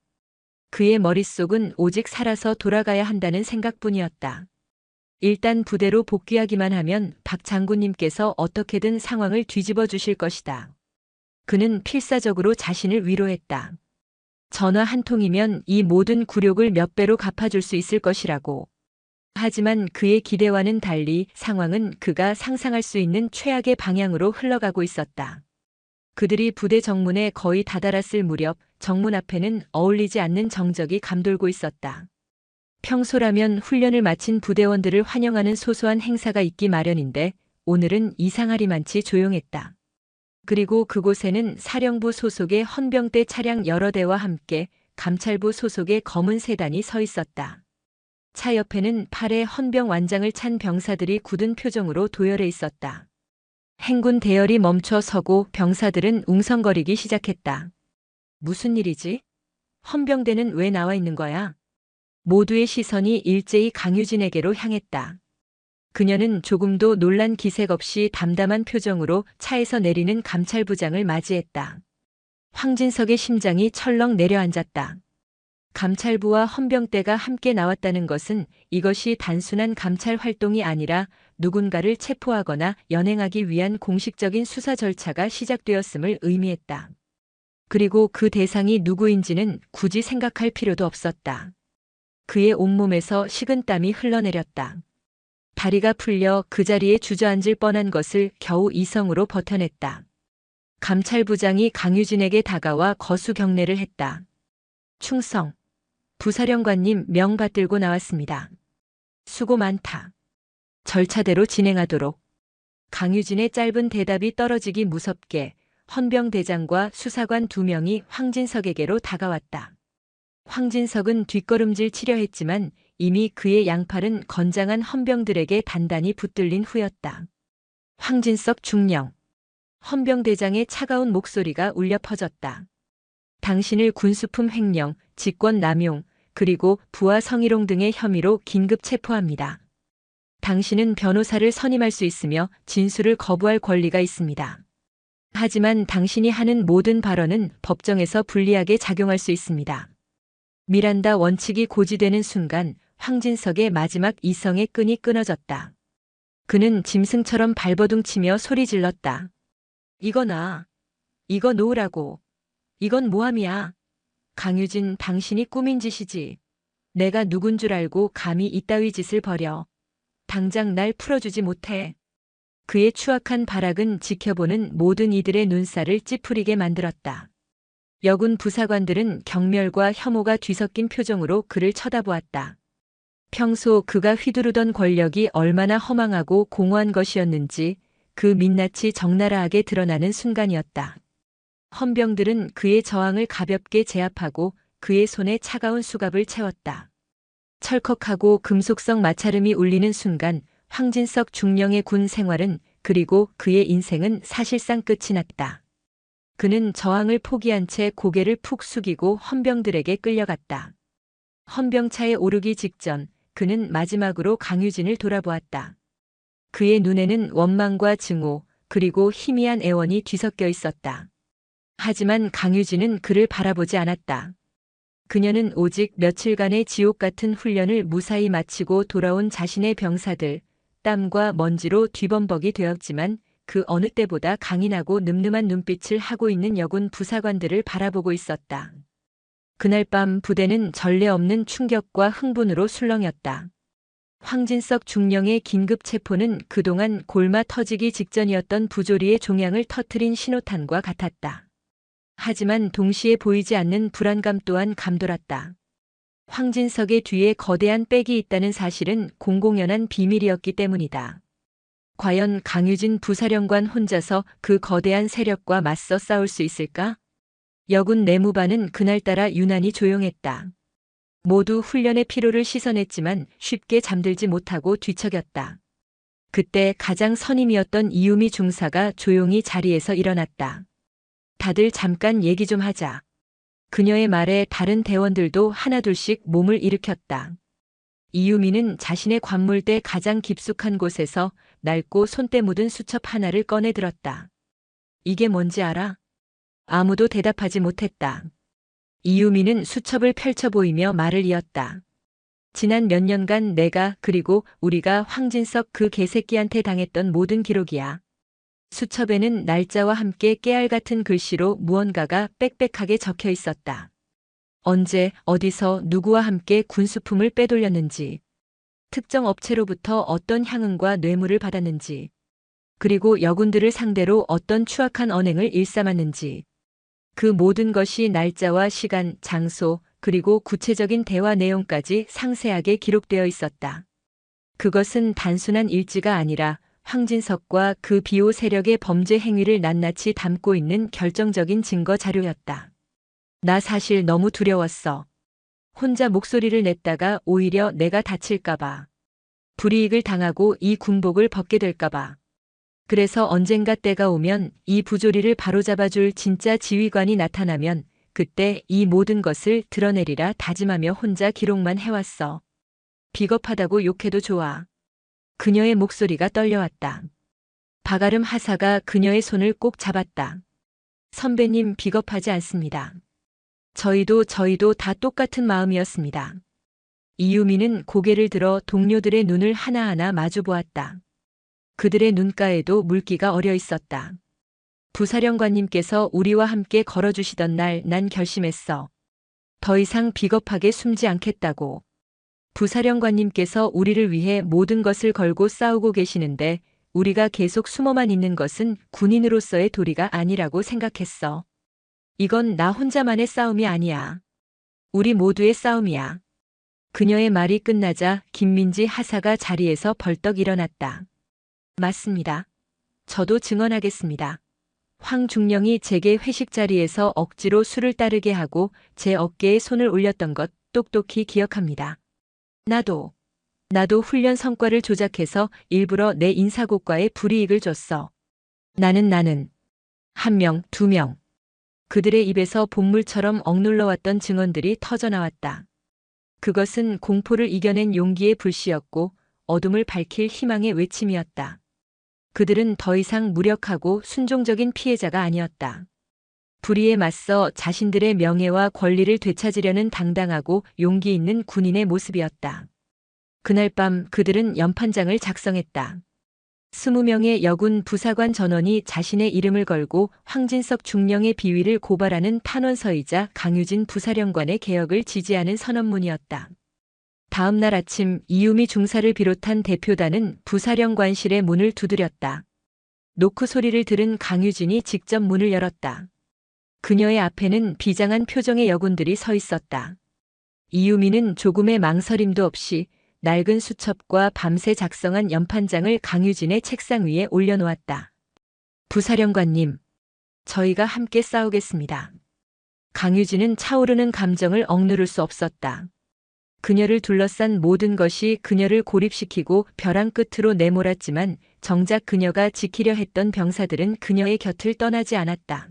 그의 머릿속은 오직 살아서 돌아가야 한다는 생각뿐이었다. 일단 부대로 복귀하기만 하면 박 장군님께서 어떻게든 상황을 뒤집어 주실 것이다. 그는 필사적으로 자신을 위로했다. 전화 한 통이면 이 모든 굴욕을 몇 배로 갚아줄 수 있을 것이라고. 하지만 그의 기대와는 달리 상황은 그가 상상할 수 있는 최악의 방향으로 흘러가고 있었다. 그들이 부대 정문에 거의 다다랐을 무렵 정문 앞에는 어울리지 않는 정적이 감돌고 있었다. 평소라면 훈련을 마친 부대원들을 환영하는 소소한 행사가 있기 마련인데 오늘은 이상하리만치 조용했다. 그리고 그곳에는 사령부 소속의 헌병대 차량 여러 대와 함께 감찰부 소속의 검은 세단이 서 있었다. 차 옆에는 팔에 헌병 완장을 찬 병사들이 굳은 표정으로 도열해 있었다. 행군 대열이 멈춰 서고 병사들은 웅성거리기 시작했다. 무슨 일이지? 헌병대는 왜 나와 있는 거야? 모두의 시선이 일제히 강유진에게로 향했다. 그녀는 조금도 놀란 기색 없이 담담한 표정으로 차에서 내리는 감찰부장을 맞이했다. 황진석의 심장이 철렁 내려앉았다. 감찰부와 헌병대가 함께 나왔다는 것은 이것이 단순한 감찰 활동이 아니라 누군가를 체포하거나 연행하기 위한 공식적인 수사 절차가 시작되었음을 의미했다. 그리고 그 대상이 누구인지는 굳이 생각할 필요도 없었다. 그의 온몸에서 식은땀이 흘러내렸다. 다리가 풀려 그 자리에 주저앉을 뻔한 것을 겨우 이성으로 버텨냈다. 감찰부장이 강유진에게 다가와 거수 경례를 했다. 충성. 부사령관님 명 받들고 나왔습니다. 수고 많다. 절차대로 진행하도록. 강유진의 짧은 대답이 떨어지기 무섭게 헌병대장과 수사관 2명이 황진석에게로 다가왔다. 황진석은 뒷걸음질 치려 했지만 이미 그의 양팔은 건장한 헌병들에게 단단히 붙들린 후였다. 황진석 중령. 헌병대장의 차가운 목소리가 울려 퍼졌다. 당신을 군수품 횡령, 직권 남용, 그리고 부하 성희롱 등의 혐의로 긴급 체포합니다. 당신은 변호사를 선임할 수 있으며 진술을 거부할 권리가 있습니다. 하지만 당신이 하는 모든 발언은 법정에서 불리하게 작용할 수 있습니다. 미란다 원칙이 고지되는 순간 황진석의 마지막 이성의 끈이 끊어졌다. 그는 짐승처럼 발버둥치며 소리 질렀다. 이거 놔. 이거 놓으라고. 이건 모함이야. 강유진, 당신이 꾸민 짓이지. 내가 누군 줄 알고 감히 이따위 짓을 벌여. 당장 날 풀어주지 못해. 그의 추악한 발악은 지켜보는 모든 이들의 눈살을 찌푸리게 만들었다. 여군 부사관들은 경멸과 혐오가 뒤섞인 표정으로 그를 쳐다보았다. 평소 그가 휘두르던 권력이 얼마나 허망하고 공허한 것이었는지 그 민낯이 적나라하게 드러나는 순간이었다. 헌병들은 그의 저항을 가볍게 제압하고 그의 손에 차가운 수갑을 채웠다. 철컥하고 금속성 마찰음이 울리는 순간 황진석 중령의 군 생활은 그리고 그의 인생은 사실상 끝이 났다. 그는 저항을 포기한 채 고개를 푹 숙이고 헌병들에게 끌려갔다. 헌병차에 오르기 직전 그는 마지막으로 강유진을 돌아보았다. 그의 눈에는 원망과 증오 그리고 희미한 애원이 뒤섞여 있었다. 하지만 강유진은 그를 바라보지 않았다. 그녀는 오직 며칠간의 지옥 같은 훈련을 무사히 마치고 돌아온 자신의 병사들, 땀과 먼지로 뒤범벅이 되었지만 그 어느 때보다 강인하고 늠름한 눈빛을 하고 있는 여군 부사관들을 바라보고 있었다. 그날 밤 부대는 전례 없는 충격과 흥분으로 술렁였다. 황진석 중령의 긴급 체포는 그동안 골마 터지기 직전이었던 부조리의 종양을 터트린 신호탄과 같았다. 하지만 동시에 보이지 않는 불안감 또한 감돌았다. 황진석의 뒤에 거대한 백이 있다는 사실은 공공연한 비밀이었기 때문이다. 과연 강유진 부사령관 혼자서 그 거대한 세력과 맞서 싸울 수 있을까? 여군 내무반은 그날따라 유난히 조용했다. 모두 훈련의 피로를 씻어냈지만 쉽게 잠들지 못하고 뒤척였다. 그때 가장 선임이었던 이유미 중사가 조용히 자리에서 일어났다. 다들 잠깐 얘기 좀 하자. 그녀의 말에 다른 대원들도 하나둘씩 몸을 일으켰다. 이유미는 자신의 관물대 가장 깊숙한 곳에서 낡고 손때 묻은 수첩 하나를 꺼내 들었다. 이게 뭔지 알아? 아무도 대답하지 못했다. 이유미는 수첩을 펼쳐 보이며 말을 이었다. 지난 몇 년간 내가 그리고 우리가 황진석 그 개새끼한테 당했던 모든 기록이야. 수첩에는 날짜와 함께 깨알 같은 글씨로 무언가가 빽빽하게 적혀 있었다. 언제, 어디서, 누구와 함께 군수품을 빼돌렸는지, 특정 업체로부터 어떤 향응과 뇌물을 받았는지, 그리고 여군들을 상대로 어떤 추악한 언행을 일삼았는지, 그 모든 것이 날짜와 시간, 장소, 그리고 구체적인 대화 내용까지 상세하게 기록되어 있었다. 그것은 단순한 일지가 아니라 황진석과 그 비호 세력의 범죄 행위를 낱낱이 담고 있는 결정적인 증거 자료였다. 나 사실 너무 두려웠어. 혼자 목소리를 냈다가 오히려 내가 다칠까봐. 불이익을 당하고 이 군복을 벗게 될까봐. 그래서 언젠가 때가 오면 이 부조리를 바로잡아줄 진짜 지휘관이 나타나면 그때 이 모든 것을 드러내리라 다짐하며 혼자 기록만 해왔어. 비겁하다고 욕해도 좋아. 그녀의 목소리가 떨려왔다. 박아름 하사가 그녀의 손을 꼭 잡았다. 선배님, 비겁하지 않습니다. 저희도 다 똑같은 마음이었습니다. 이유미는 고개를 들어 동료들의 눈을 하나하나 마주 보았다. 그들의 눈가에도 물기가 어려 있었다. 부사령관님께서 우리와 함께 걸어주시던 날 난 결심했어. 더 이상 비겁하게 숨지 않겠다고. 부사령관님께서 우리를 위해 모든 것을 걸고 싸우고 계시는데 우리가 계속 숨어만 있는 것은 군인으로서의 도리가 아니라고 생각했어. 이건 나 혼자만의 싸움이 아니야. 우리 모두의 싸움이야. 그녀의 말이 끝나자 김민지 하사가 자리에서 벌떡 일어났다. 맞습니다. 저도 증언하겠습니다. 황중령이 제게 회식 자리에서 억지로 술을 따르게 하고 제 어깨에 손을 올렸던 것 똑똑히 기억합니다. 나도 훈련 성과를 조작해서 일부러 내 인사고과에 불이익을 줬어. 나는 1명, 2명. 그들의 입에서 본물처럼 억눌러왔던 증언들이 터져나왔다. 그것은 공포를 이겨낸 용기의 불씨였고 어둠을 밝힐 희망의 외침이었다. 그들은 더 이상 무력하고 순종적인 피해자가 아니었다. 불의에 맞서 자신들의 명예와 권리를 되찾으려는 당당하고 용기 있는 군인의 모습이었다. 그날 밤 그들은 연판장을 작성했다. 20명의 여군 부사관 전원이 자신의 이름을 걸고 황진석 중령의 비위를 고발하는 탄원서이자 강유진 부사령관의 개혁을 지지하는 선언문이었다. 다음 날 아침 이유미 중사를 비롯한 대표단은 부사령관실의 문을 두드렸다. 노크 소리를 들은 강유진이 직접 문을 열었다. 그녀의 앞에는 비장한 표정의 여군들이 서 있었다. 이유미는 조금의 망설임도 없이 낡은 수첩과 밤새 작성한 연판장을 강유진의 책상 위에 올려놓았다. 부사령관님, 저희가 함께 싸우겠습니다. 강유진은 차오르는 감정을 억누를 수 없었다. 그녀를 둘러싼 모든 것이 그녀를 고립시키고 벼랑 끝으로 내몰았지만 정작 그녀가 지키려 했던 병사들은 그녀의 곁을 떠나지 않았다.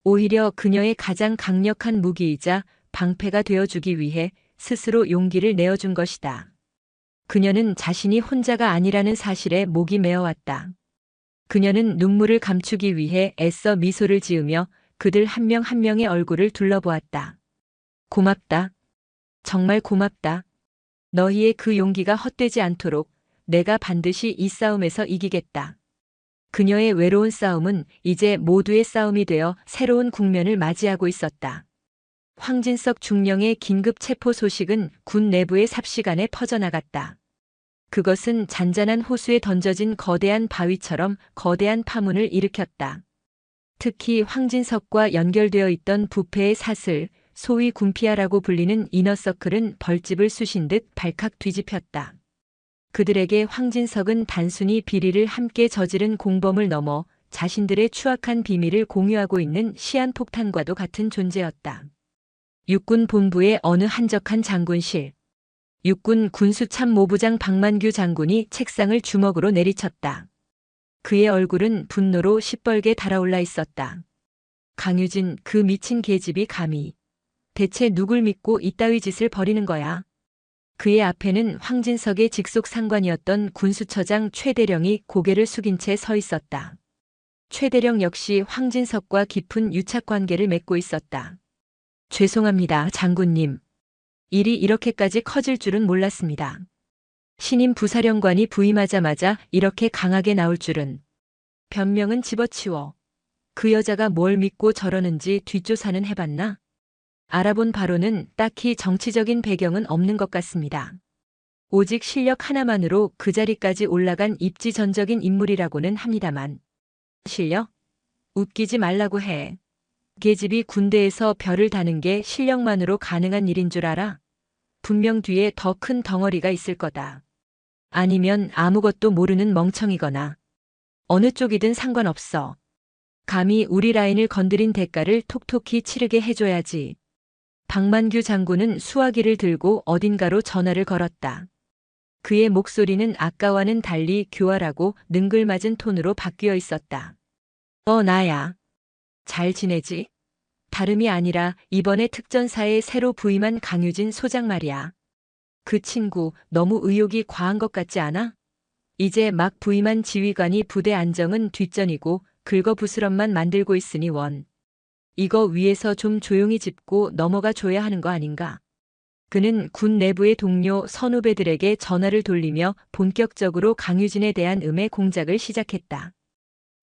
오히려 그녀의 가장 강력한 무기이자 방패가 되어주기 위해 스스로 용기를 내어준 것이다. 그녀는 자신이 혼자가 아니라는 사실에 목이 메어왔다. 그녀는 눈물을 감추기 위해 애써 미소를 지으며 그들 한 명 한 명의 얼굴을 둘러보았다. 고맙다. 정말 고맙다. 너희의 그 용기가 헛되지 않도록 내가 반드시 이 싸움에서 이기겠다. 그녀의 외로운 싸움은 이제 모두의 싸움이 되어 새로운 국면을 맞이하고 있었다. 황진석 중령의 긴급 체포 소식은 군 내부의 삽시간에 퍼져나갔다. 그것은 잔잔한 호수에 던져진 거대한 바위처럼 거대한 파문을 일으켰다. 특히 황진석과 연결되어 있던 부패의 사슬, 소위 군피아라고 불리는 이너서클은 벌집을 쑤신 듯 발칵 뒤집혔다. 그들에게 황진석은 단순히 비리를 함께 저지른 공범을 넘어 자신들의 추악한 비밀을 공유하고 있는 시한폭탄과도 같은 존재였다. 육군 본부의 어느 한적한 장군실. 육군 군수참모부장 박만규 장군이 책상을 주먹으로 내리쳤다. 그의 얼굴은 분노로 시뻘게 달아올라 있었다. 강유진, 그 미친 계집이 감히 대체 누굴 믿고 이따위 짓을 벌이는 거야. 그의 앞에는 황진석의 직속 상관이었던 군수처장 최대령이 고개를 숙인 채 서 있었다. 최대령 역시 황진석과 깊은 유착관계를 맺고 있었다. 죄송합니다, 장군님. 일이 이렇게까지 커질 줄은 몰랐습니다. 신임 부사령관이 부임하자마자 이렇게 강하게 나올 줄은. 변명은 집어치워. 그 여자가 뭘 믿고 저러는지 뒷조사는 해봤나? 알아본 바로는 딱히 정치적인 배경은 없는 것 같습니다. 오직 실력 하나만으로 그 자리까지 올라간 입지전적인 인물이라고는 합니다만. 실력? 웃기지 말라고 해. 계집이 군대에서 별을 다는 게 실력만으로 가능한 일인 줄 알아? 분명 뒤에 더 큰 덩어리가 있을 거다. 아니면 아무것도 모르는 멍청이거나. 어느 쪽이든 상관없어. 감히 우리 라인을 건드린 대가를 톡톡히 치르게 해줘야지. 박만규 장군은 수화기를 들고 어딘가로 전화를 걸었다. 그의 목소리는 아까와는 달리 교활하고 능글맞은 톤으로 바뀌어 있었다. 나야. 잘 지내지? 다름이 아니라 이번에 특전사에 새로 부임한 강유진 소장 말이야. 그 친구 너무 의욕이 과한 것 같지 않아? 이제 막 부임한 지휘관이 부대 안정은 뒷전이고 긁어부스럼만 만들고 있으니 원. 이거 위에서 좀 조용히 짚고 넘어가 줘야 하는 거 아닌가? 그는 군 내부의 동료 선후배들에게 전화를 돌리며 본격적으로 강유진에 대한 음해 공작을 시작했다.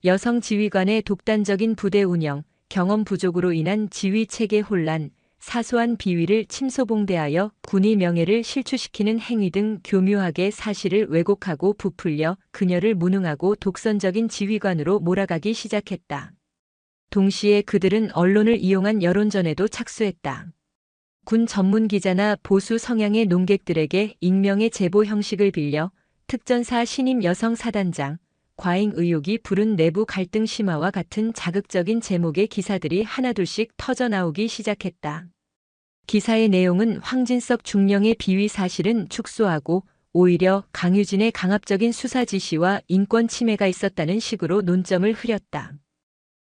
여성 지휘관의 독단적인 부대 운영, 경험 부족으로 인한 지휘 체계 혼란, 사소한 비위를 침소봉대하여 군의 명예를 실추시키는 행위 등 교묘하게 사실을 왜곡하고 부풀려 그녀를 무능하고 독선적인 지휘관으로 몰아가기 시작했다. 동시에 그들은 언론을 이용한 여론전에도 착수했다. 군 전문 기자나 보수 성향의 농객들에게 익명의 제보 형식을 빌려 특전사 신임 여성 사단장, 과잉 의혹이 부른 내부 갈등 심화와 같은 자극적인 제목의 기사들이 하나둘씩 터져나오기 시작했다. 기사의 내용은 황진석 중령의 비위 사실은 축소하고 오히려 강유진의 강압적인 수사 지시와 인권 침해가 있었다는 식으로 논점을 흐렸다.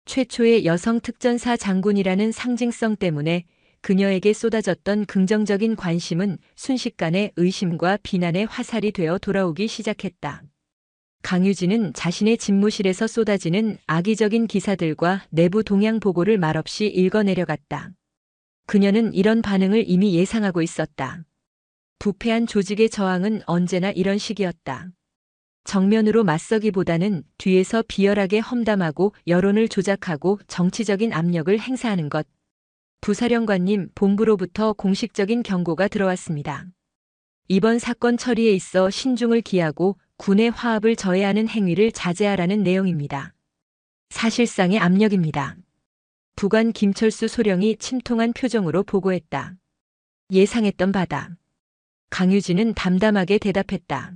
최초의 여성 특전사 장군이라는 상징성 때문에 그녀에게 쏟아졌던 긍정적인 관심은 순식간에 의심과 비난의 화살이 되어 돌아오기 시작했다. 강유진은 자신의 집무실에서 쏟아지는 악의적인 기사들과 내부 동향 보고를 말없이 읽어내려갔다. 그녀는 이런 반응을 이미 예상하고 있었다. 부패한 조직의 저항은 언제나 이런 식이었다. 정면으로 맞서기보다는 뒤에서 비열하게 험담하고 여론을 조작하고 정치적인 압력을 행사하는 것. 부사령관님, 본부로부터 공식적인 경고가 들어왔습니다. 이번 사건 처리에 있어 신중을 기하고 군의 화합을 저해하는 행위를 자제하라는 내용입니다. 사실상의 압력입니다. 부관 김철수 소령이 침통한 표정으로 보고했다. 예상했던 바다. 강유진은 담담하게 대답했다.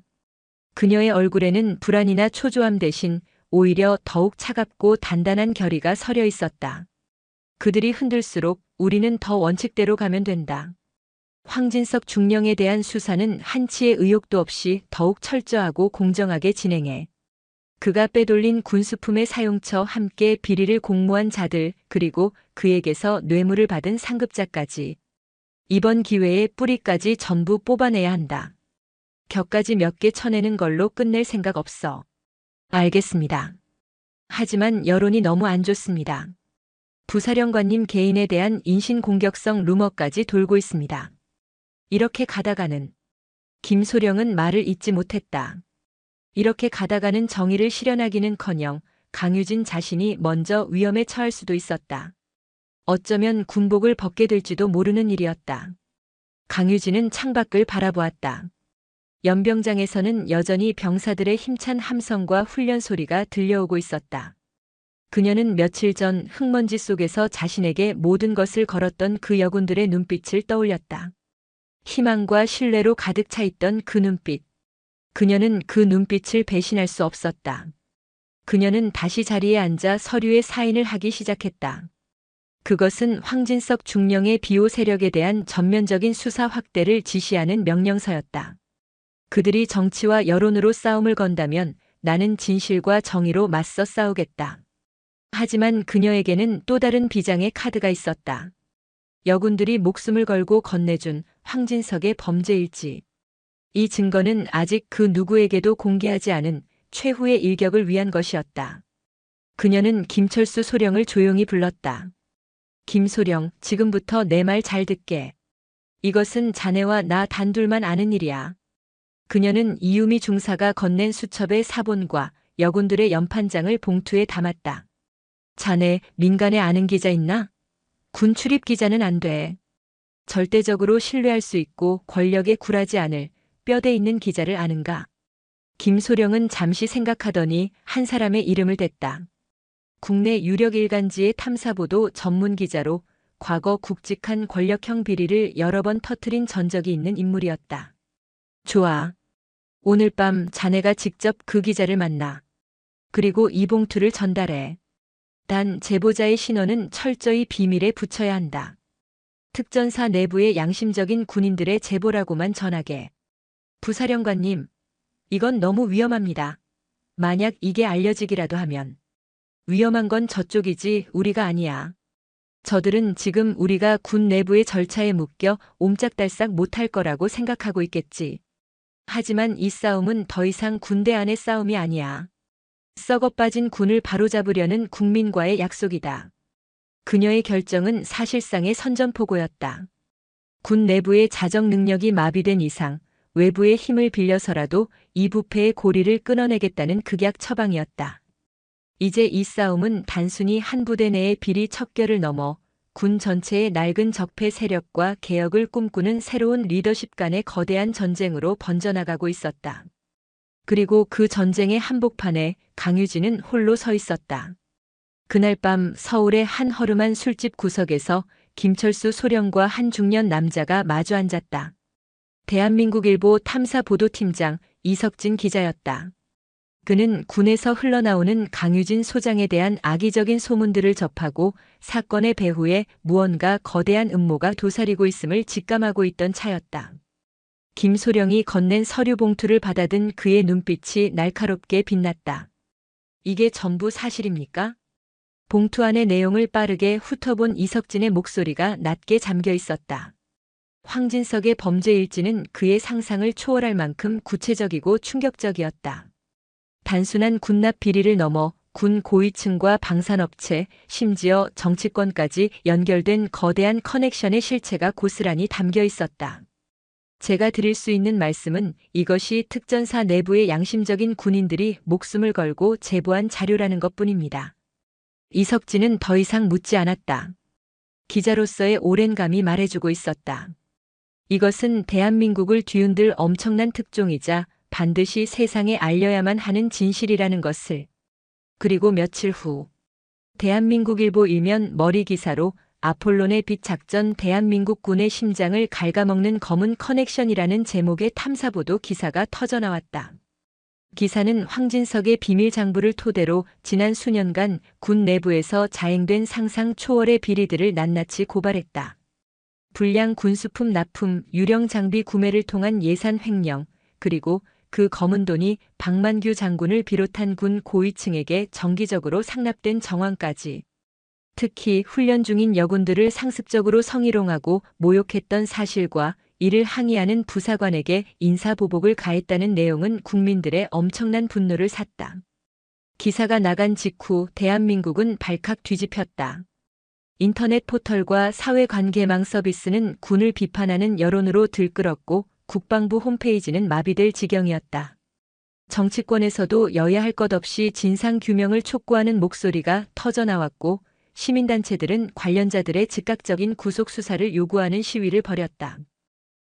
그녀의 얼굴에는 불안이나 초조함 대신 오히려 더욱 차갑고 단단한 결의가 서려 있었다. 그들이 흔들수록 우리는 더 원칙대로 가면 된다. 황진석 중령에 대한 수사는 한치의 의혹도 없이 더욱 철저하고 공정하게 진행해. 그가 빼돌린 군수품의 사용처 함께 비리를 공모한 자들 그리고 그에게서 뇌물을 받은 상급자까지. 이번 기회에 뿌리까지 전부 뽑아내야 한다. 격까지 몇 개 쳐내는 걸로 끝낼 생각 없어. 알겠습니다. 하지만 여론이 너무 안 좋습니다. 부사령관님 개인에 대한 인신공격성 루머까지 돌고 있습니다. 이렇게 가다가는 김소령은 말을 잇지 못했다. 이렇게 가다가는 정의를 실현하기는커녕 강유진 자신이 먼저 위험에 처할 수도 있었다. 어쩌면 군복을 벗게 될지도 모르는 일이었다. 강유진은 창밖을 바라보았다. 연병장에서는 여전히 병사들의 힘찬 함성과 훈련 소리가 들려오고 있었다. 그녀는 며칠 전 흙먼지 속에서 자신에게 모든 것을 걸었던 그 여군들의 눈빛을 떠올렸다. 희망과 신뢰로 가득 차 있던 그 눈빛. 그녀는 그 눈빛을 배신할 수 없었다. 그녀는 다시 자리에 앉아 서류에 사인을 하기 시작했다. 그것은 황진석 중령의 비호 세력에 대한 전면적인 수사 확대를 지시하는 명령서였다. 그들이 정치와 여론으로 싸움을 건다면 나는 진실과 정의로 맞서 싸우겠다. 하지만 그녀에게는 또 다른 비장의 카드가 있었다. 여군들이 목숨을 걸고 건네준 황진석의 범죄일지. 이 증거는 아직 그 누구에게도 공개하지 않은 최후의 일격을 위한 것이었다. 그녀는 김철수 소령을 조용히 불렀다. 김소령, 지금부터 내 말 잘 듣게. 이것은 자네와 나 단둘만 아는 일이야. 그녀는 이유미 중사가 건넨 수첩의 사본과 여군들의 연판장을 봉투에 담았다. 자네, 민간에 아는 기자 있나? 군 출입 기자는 안 돼. 절대적으로 신뢰할 수 있고 권력에 굴하지 않을 뼈대 있는 기자를 아는가? 김소령은 잠시 생각하더니 한 사람의 이름을 댔다. 국내 유력 일간지의 탐사보도 전문 기자로 과거 굵직한 권력형 비리를 여러 번 터뜨린 전적이 있는 인물이었다. 좋아. 오늘 밤 자네가 직접 그 기자를 만나. 그리고 이 봉투를 전달해. 단 제보자의 신원은 철저히 비밀에 붙여야 한다. 특전사 내부의 양심적인 군인들의 제보라고만 전하게. 부사령관님, 이건 너무 위험합니다. 만약 이게 알려지기라도 하면. 위험한 건 저쪽이지 우리가 아니야. 저들은 지금 우리가 군 내부의 절차에 묶여 옴짝달싹 못할 거라고 생각하고 있겠지. 하지만 이 싸움은 더 이상 군대 안의 싸움이 아니야. 썩어 빠진 군을 바로잡으려는 국민과의 약속이다. 그녀의 결정은 사실상의 선전포고였다. 군 내부의 자정 능력이 마비된 이상 외부의 힘을 빌려서라도 이 부패의 고리를 끊어내겠다는 극약 처방이었다. 이제 이 싸움은 단순히 한 부대 내의 비리 척결을 넘어 군 전체의 낡은 적폐 세력과 개혁을 꿈꾸는 새로운 리더십 간의 거대한 전쟁으로 번져나가고 있었다. 그리고 그 전쟁의 한복판에 강유진은 홀로 서 있었다. 그날 밤 서울의 한 허름한 술집 구석에서 김철수 소령과 한 중년 남자가 마주 앉았다. 대한민국일보 탐사보도팀장 이석진 기자였다. 그는 군에서 흘러나오는 강유진 소장에 대한 악의적인 소문들을 접하고 사건의 배후에 무언가 거대한 음모가 도사리고 있음을 직감하고 있던 차였다. 김소령이 건넨 서류 봉투를 받아든 그의 눈빛이 날카롭게 빛났다. 이게 전부 사실입니까? 봉투 안의 내용을 빠르게 훑어본 이석진의 목소리가 낮게 잠겨 있었다. 황진석의 범죄일지는 그의 상상을 초월할 만큼 구체적이고 충격적이었다. 단순한 군납 비리를 넘어 군 고위층과 방산업체, 심지어 정치권까지 연결된 거대한 커넥션의 실체가 고스란히 담겨 있었다. 제가 드릴 수 있는 말씀은 이것이 특전사 내부의 양심적인 군인들이 목숨을 걸고 제보한 자료라는 것뿐입니다. 이석진은 더 이상 묻지 않았다. 기자로서의 오랜 감이 말해주고 있었다. 이것은 대한민국을 뒤흔들 엄청난 특종이자 반드시 세상에 알려야만 하는 진실이라는 것을. 그리고 며칠 후 대한민국일보 일면 머리 기사로 아폴론의 빛 작전 대한민국 군의 심장을 갉아먹는 검은 커넥션이라는 제목의 탐사보도 기사가 터져나왔다. 기사는 황진석의 비밀 장부를 토대로 지난 수년간 군 내부에서 자행된 상상 초월의 비리들을 낱낱이 고발했다. 불량 군수품 납품, 유령 장비 구매를 통한 예산 횡령, 그리고 그 검은 돈이 박만규 장군을 비롯한 군 고위층에게 정기적으로 상납된 정황까지. 특히 훈련 중인 여군들을 상습적으로 성희롱하고 모욕했던 사실과 이를 항의하는 부사관에게 인사보복을 가했다는 내용은 국민들의 엄청난 분노를 샀다. 기사가 나간 직후 대한민국은 발칵 뒤집혔다. 인터넷 포털과 사회관계망 서비스는 군을 비판하는 여론으로 들끓었고 국방부 홈페이지는 마비될 지경이었다. 정치권에서도 여야 할 것 없이 진상규명을 촉구하는 목소리가 터져나왔고 시민단체들은 관련자들의 즉각적인 구속수사를 요구하는 시위를 벌였다.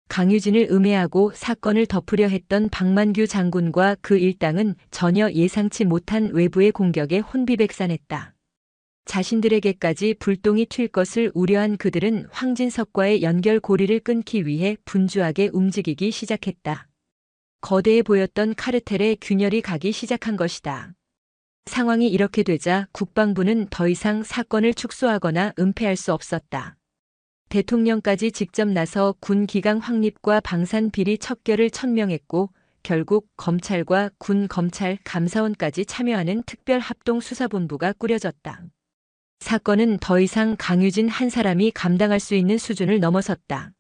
강유진을 음해하고 사건을 덮으려 했던 박만규 장군과 그 일당은 전혀 예상치 못한 외부의 공격에 혼비백산했다. 자신들에게까지 불똥이 튈 것을 우려한 그들은 황진석과의 연결고리를 끊기 위해 분주하게 움직이기 시작했다. 거대해 보였던 카르텔에 균열이 가기 시작한 것이다. 상황이 이렇게 되자 국방부는 더 이상 사건을 축소하거나 은폐할 수 없었다. 대통령까지 직접 나서 군 기강 확립과 방산 비리 척결을 천명했고 결국 검찰과 군 검찰 감사원까지 참여하는 특별합동수사본부가 꾸려졌다. 사건은 더 이상 강유진 한 사람이 감당할 수 있는 수준을 넘어섰다.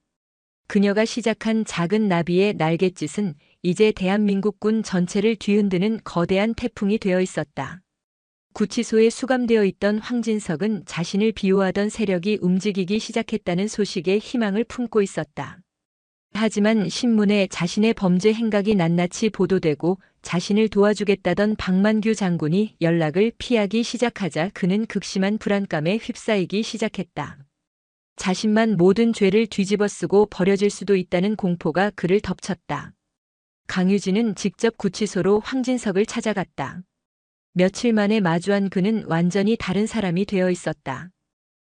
그녀가 시작한 작은 나비의 날갯짓은 이제 대한민국군 전체를 뒤흔드는 거대한 태풍이 되어 있었다. 구치소에 수감되어 있던 황진석은 자신을 비호하던 세력이 움직이기 시작했다는 소식에 희망을 품고 있었다. 하지만 신문에 자신의 범죄 행각이 낱낱이 보도되고 자신을 도와주겠다던 박만규 장군이 연락을 피하기 시작하자 그는 극심한 불안감에 휩싸이기 시작했다. 자신만 모든 죄를 뒤집어쓰고 버려질 수도 있다는 공포가 그를 덮쳤다. 강유진은 직접 구치소로 황진석을 찾아갔다. 며칠 만에 마주한 그는 완전히 다른 사람이 되어 있었다.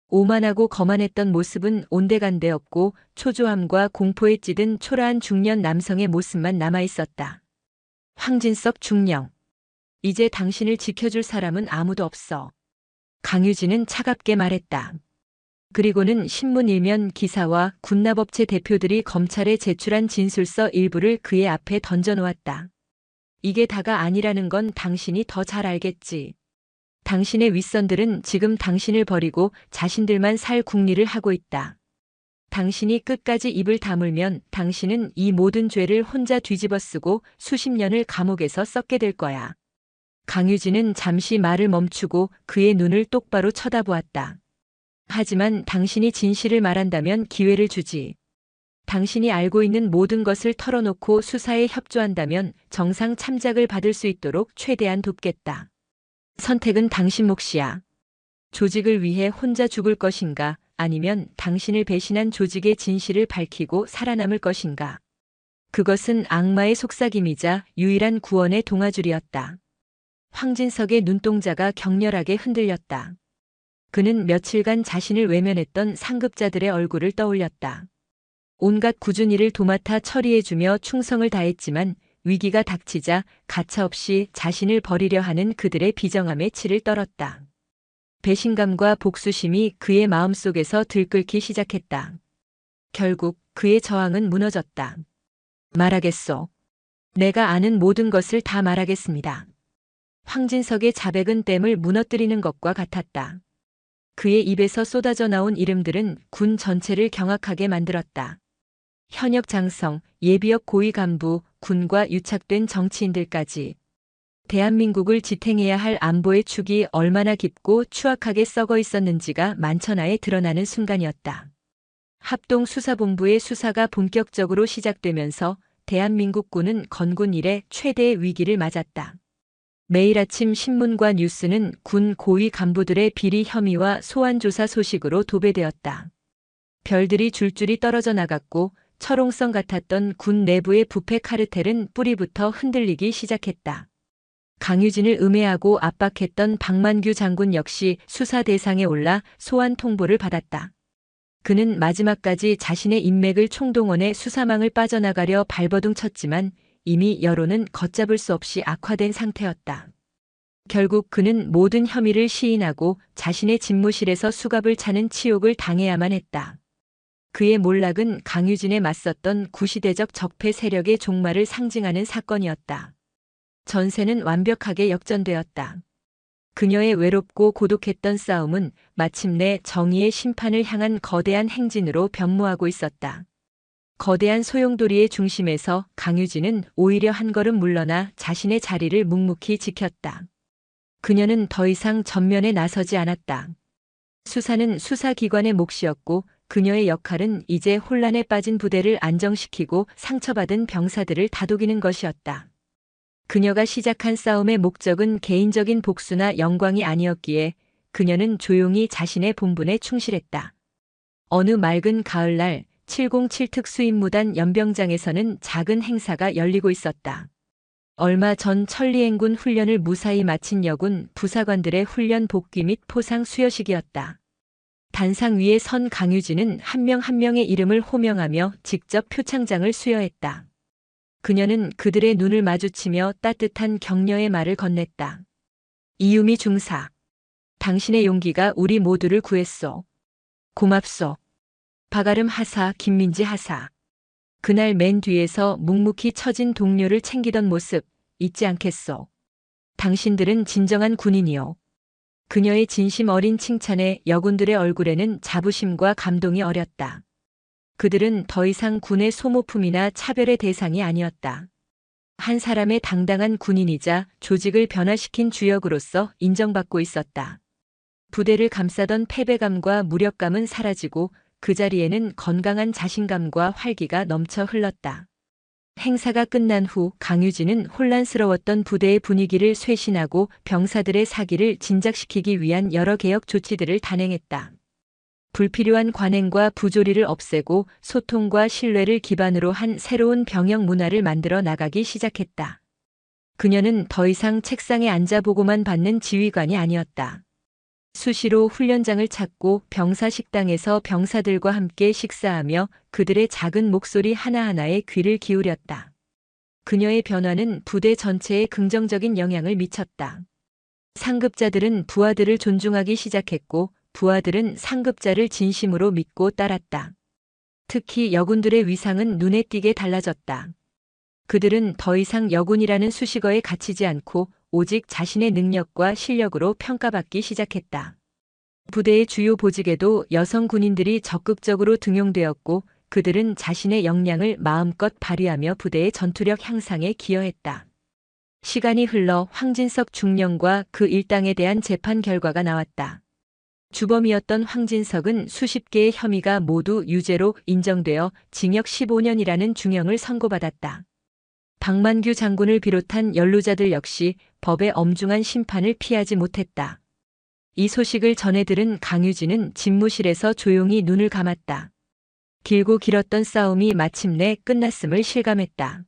오만하고 거만했던 모습은 온데간데 없고 초조함과 공포에 찌든 초라한 중년 남성의 모습만 남아 있었다. 황진석 중령. 이제 당신을 지켜줄 사람은 아무도 없어. 강유진은 차갑게 말했다. 그리고는 신문 일면 기사와 군납업체 대표들이 검찰에 제출한 진술서 일부를 그의 앞에 던져놓았다. 이게 다가 아니라는 건 당신이 더 잘 알겠지. 당신의 윗선들은 지금 당신을 버리고 자신들만 살 궁리를 하고 있다. 당신이 끝까지 입을 다물면 당신은 이 모든 죄를 혼자 뒤집어쓰고 수십 년을 감옥에서 썩게 될 거야. 강유진은 잠시 말을 멈추고 그의 눈을 똑바로 쳐다보았다. 하지만 당신이 진실을 말한다면 기회를 주지. 당신이 알고 있는 모든 것을 털어놓고 수사에 협조한다면 정상 참작을 받을 수 있도록 최대한 돕겠다. 선택은 당신 몫이야. 조직을 위해 혼자 죽을 것인가, 아니면 당신을 배신한 조직의 진실을 밝히고 살아남을 것인가. 그것은 악마의 속삭임이자 유일한 구원의 동아줄이었다. 황진석의 눈동자가 격렬하게 흔들렸다. 그는 며칠간 자신을 외면했던 상급자들의 얼굴을 떠올렸다. 온갖 꾸준히 일을 도맡아 처리해주며 충성을 다했지만 위기가 닥치자 가차없이 자신을 버리려 하는 그들의 비정함에 치를 떨었다. 배신감과 복수심이 그의 마음속에서 들끓기 시작했다. 결국 그의 저항은 무너졌다. 말하겠소. 내가 아는 모든 것을 다 말하겠습니다. 황진석의 자백은 댐을 무너뜨리는 것과 같았다. 그의 입에서 쏟아져 나온 이름들은 군 전체를 경악하게 만들었다. 현역 장성, 예비역 고위 간부, 군과 유착된 정치인들까지. 대한민국을 지탱해야 할 안보의 축이 얼마나 깊고 추악하게 썩어 있었는지가 만천하에 드러나는 순간이었다. 합동수사본부의 수사가 본격적으로 시작되면서 대한민국군은 건군 이래 최대의 위기를 맞았다. 매일 아침 신문과 뉴스는 군 고위 간부들의 비리 혐의와 소환조사 소식으로 도배되었다. 별들이 줄줄이 떨어져 나갔고 철옹성 같았던 군 내부의 부패 카르텔은 뿌리부터 흔들리기 시작했다. 강유진을 음해하고 압박했던 박만규 장군 역시 수사 대상에 올라 소환 통보를 받았다. 그는 마지막까지 자신의 인맥을 총동원해 수사망을 빠져나가려 발버둥 쳤지만 이미 여론은 걷잡을 수 없이 악화된 상태였다. 결국 그는 모든 혐의를 시인하고 자신의 집무실에서 수갑을 차는 치욕을 당해야만 했다. 그의 몰락은 강유진에 맞섰던 구시대적 적폐 세력의 종말을 상징하는 사건이었다. 전세는 완벽하게 역전되었다. 그녀의 외롭고 고독했던 싸움은 마침내 정의의 심판을 향한 거대한 행진으로 변모하고 있었다. 거대한 소용돌이의 중심에서 강유진은 오히려 한 걸음 물러나 자신의 자리를 묵묵히 지켰다. 그녀는 더 이상 전면에 나서지 않았다. 수사는 수사기관의 몫이었고 그녀의 역할은 이제 혼란에 빠진 부대를 안정시키고 상처받은 병사들을 다독이는 것이었다. 그녀가 시작한 싸움의 목적은 개인적인 복수나 영광이 아니었기에 그녀는 조용히 자신의 본분에 충실했다. 어느 맑은 가을날 707 특수임무단 연병장에서는 작은 행사가 열리고 있었다. 얼마 전 천리행군 훈련을 무사히 마친 여군 부사관들의 훈련 복귀 및 포상 수여식이었다. 단상 위에 선 강유진은 한 명 한 명의 이름을 호명하며 직접 표창장을 수여했다. 그녀는 그들의 눈을 마주치며 따뜻한 격려의 말을 건넸다. 이유미 중사. 당신의 용기가 우리 모두를 구했소. 고맙소. 박아름 하사, 김민지 하사. 그날 맨 뒤에서 묵묵히 처진 동료를 챙기던 모습 잊지 않겠소. 당신들은 진정한 군인이요. 그녀의 진심 어린 칭찬에 여군들의 얼굴에는 자부심과 감동이 어렸다. 그들은 더 이상 군의 소모품이나 차별의 대상이 아니었다. 한 사람의 당당한 군인이자 조직을 변화시킨 주역으로서 인정받고 있었다. 부대를 감싸던 패배감과 무력감은 사라지고 그 자리에는 건강한 자신감과 활기가 넘쳐 흘렀다. 행사가 끝난 후 강유진은 혼란스러웠던 부대의 분위기를 쇄신하고 병사들의 사기를 진작시키기 위한 여러 개혁 조치들을 단행했다. 불필요한 관행과 부조리를 없애고 소통과 신뢰를 기반으로 한 새로운 병영 문화를 만들어 나가기 시작했다. 그녀는 더 이상 책상에 앉아 보고만 받는 지휘관이 아니었다. 수시로 훈련장을 찾고 병사 식당에서 병사들과 함께 식사하며 그들의 작은 목소리 하나하나에 귀를 기울였다. 그녀의 변화는 부대 전체에 긍정적인 영향을 미쳤다. 상급자들은 부하들을 존중하기 시작했고 부하들은 상급자를 진심으로 믿고 따랐다. 특히 여군들의 위상은 눈에 띄게 달라졌다. 그들은 더 이상 여군이라는 수식어에 갇히지 않고 오직 자신의 능력과 실력으로 평가받기 시작했다. 부대의 주요 보직에도 여성 군인들이 적극적으로 등용되었고 그들은 자신의 역량을 마음껏 발휘하며 부대의 전투력 향상에 기여했다. 시간이 흘러 황진석 중령과 그 일당에 대한 재판 결과가 나왔다. 주범이었던 황진석은 수십 개의 혐의가 모두 유죄로 인정되어 징역 15년이라는 중형을 선고받았다. 박만규 장군을 비롯한 연루자들 역시 법의 엄중한 심판을 피하지 못했다. 이 소식을 전해 들은 강유진은 집무실에서 조용히 눈을 감았다. 길고 길었던 싸움이 마침내 끝났음을 실감했다.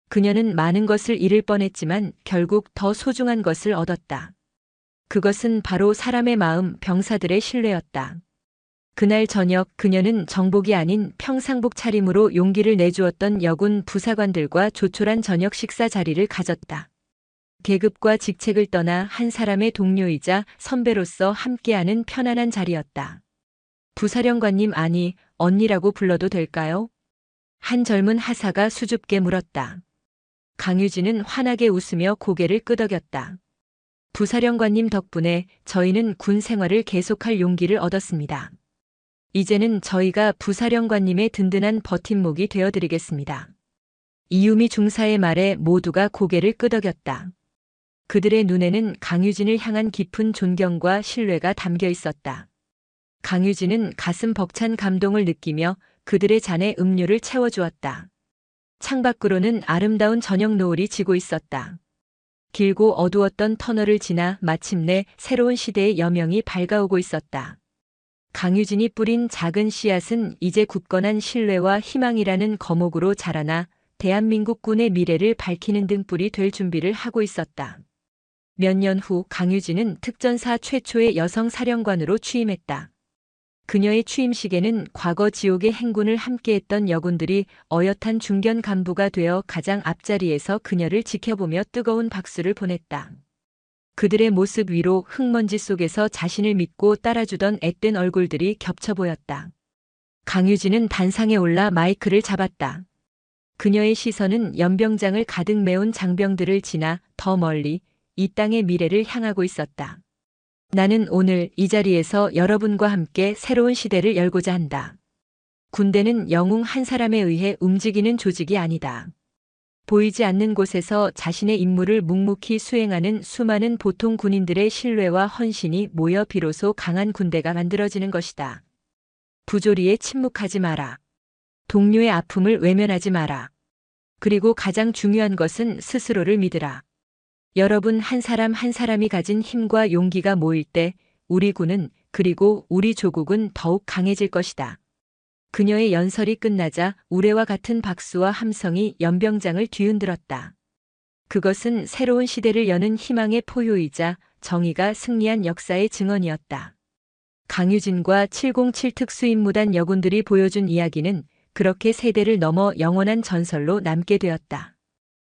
그녀는 많은 것을 잃을 뻔했지만 결국 더 소중한 것을 얻었다. 그것은 바로 사람의 마음, 병사들의 신뢰였다. 그날 저녁 그녀는 정복이 아닌 평상복 차림으로 용기를 내주었던 여군 부사관들과 조촐한 저녁 식사 자리를 가졌다. 계급과 직책을 떠나 한 사람의 동료이자 선배로서 함께하는 편안한 자리였다. 부사령관님 아니 언니라고 불러도 될까요? 한 젊은 하사가 수줍게 물었다. 강유진은 환하게 웃으며 고개를 끄덕였다. 부사령관님 덕분에 저희는 군 생활을 계속할 용기를 얻었습니다. 이제는 저희가 부사령관님의 든든한 버팀목이 되어드리겠습니다. 이유미 중사의 말에 모두가 고개를 끄덕였다. 그들의 눈에는 강유진을 향한 깊은 존경과 신뢰가 담겨 있었다. 강유진은 가슴 벅찬 감동을 느끼며 그들의 잔에 음료를 채워주었다. 창밖으로는 아름다운 저녁 노을이 지고 있었다. 길고 어두웠던 터널을 지나 마침내 새로운 시대의 여명이 밝아오고 있었다. 강유진이 뿌린 작은 씨앗은 이제 굳건한 신뢰와 희망이라는 거목으로 자라나 대한민국 군의 미래를 밝히는 등불이 될 준비를 하고 있었다. 몇 년 후 강유진은 특전사 최초의 여성 사령관으로 취임했다. 그녀의 취임식에는 과거 지옥의 행군을 함께했던 여군들이 어엿한 중견 간부가 되어 가장 앞자리에서 그녀를 지켜보며 뜨거운 박수를 보냈다. 그들의 모습 위로 흙먼지 속에서 자신을 믿고 따라주던 앳된 얼굴들이 겹쳐 보였다. 강유진은 단상에 올라 마이크를 잡았다. 그녀의 시선은 연병장을 가득 메운 장병들을 지나 더 멀리 이 땅의 미래를 향하고 있었다. 나는 오늘 이 자리에서 여러분과 함께 새로운 시대를 열고자 한다. 군대는 영웅 한 사람에 의해 움직이는 조직이 아니다. 보이지 않는 곳에서 자신의 임무를 묵묵히 수행하는 수많은 보통 군인들의 신뢰와 헌신이 모여 비로소 강한 군대가 만들어지는 것이다. 부조리에 침묵하지 마라. 동료의 아픔을 외면하지 마라. 그리고 가장 중요한 것은 스스로를 믿으라. 여러분 한 사람 한 사람이 가진 힘과 용기가 모일 때 우리 군은 그리고 우리 조국은 더욱 강해질 것이다. 그녀의 연설이 끝나자 우레와 같은 박수와 함성이 연병장을 뒤흔들었다. 그것은 새로운 시대를 여는 희망의 포효이자 정의가 승리한 역사의 증언이었다. 강유진과 707 특수임무단 여군들이 보여준 이야기는 그렇게 세대를 넘어 영원한 전설로 남게 되었다.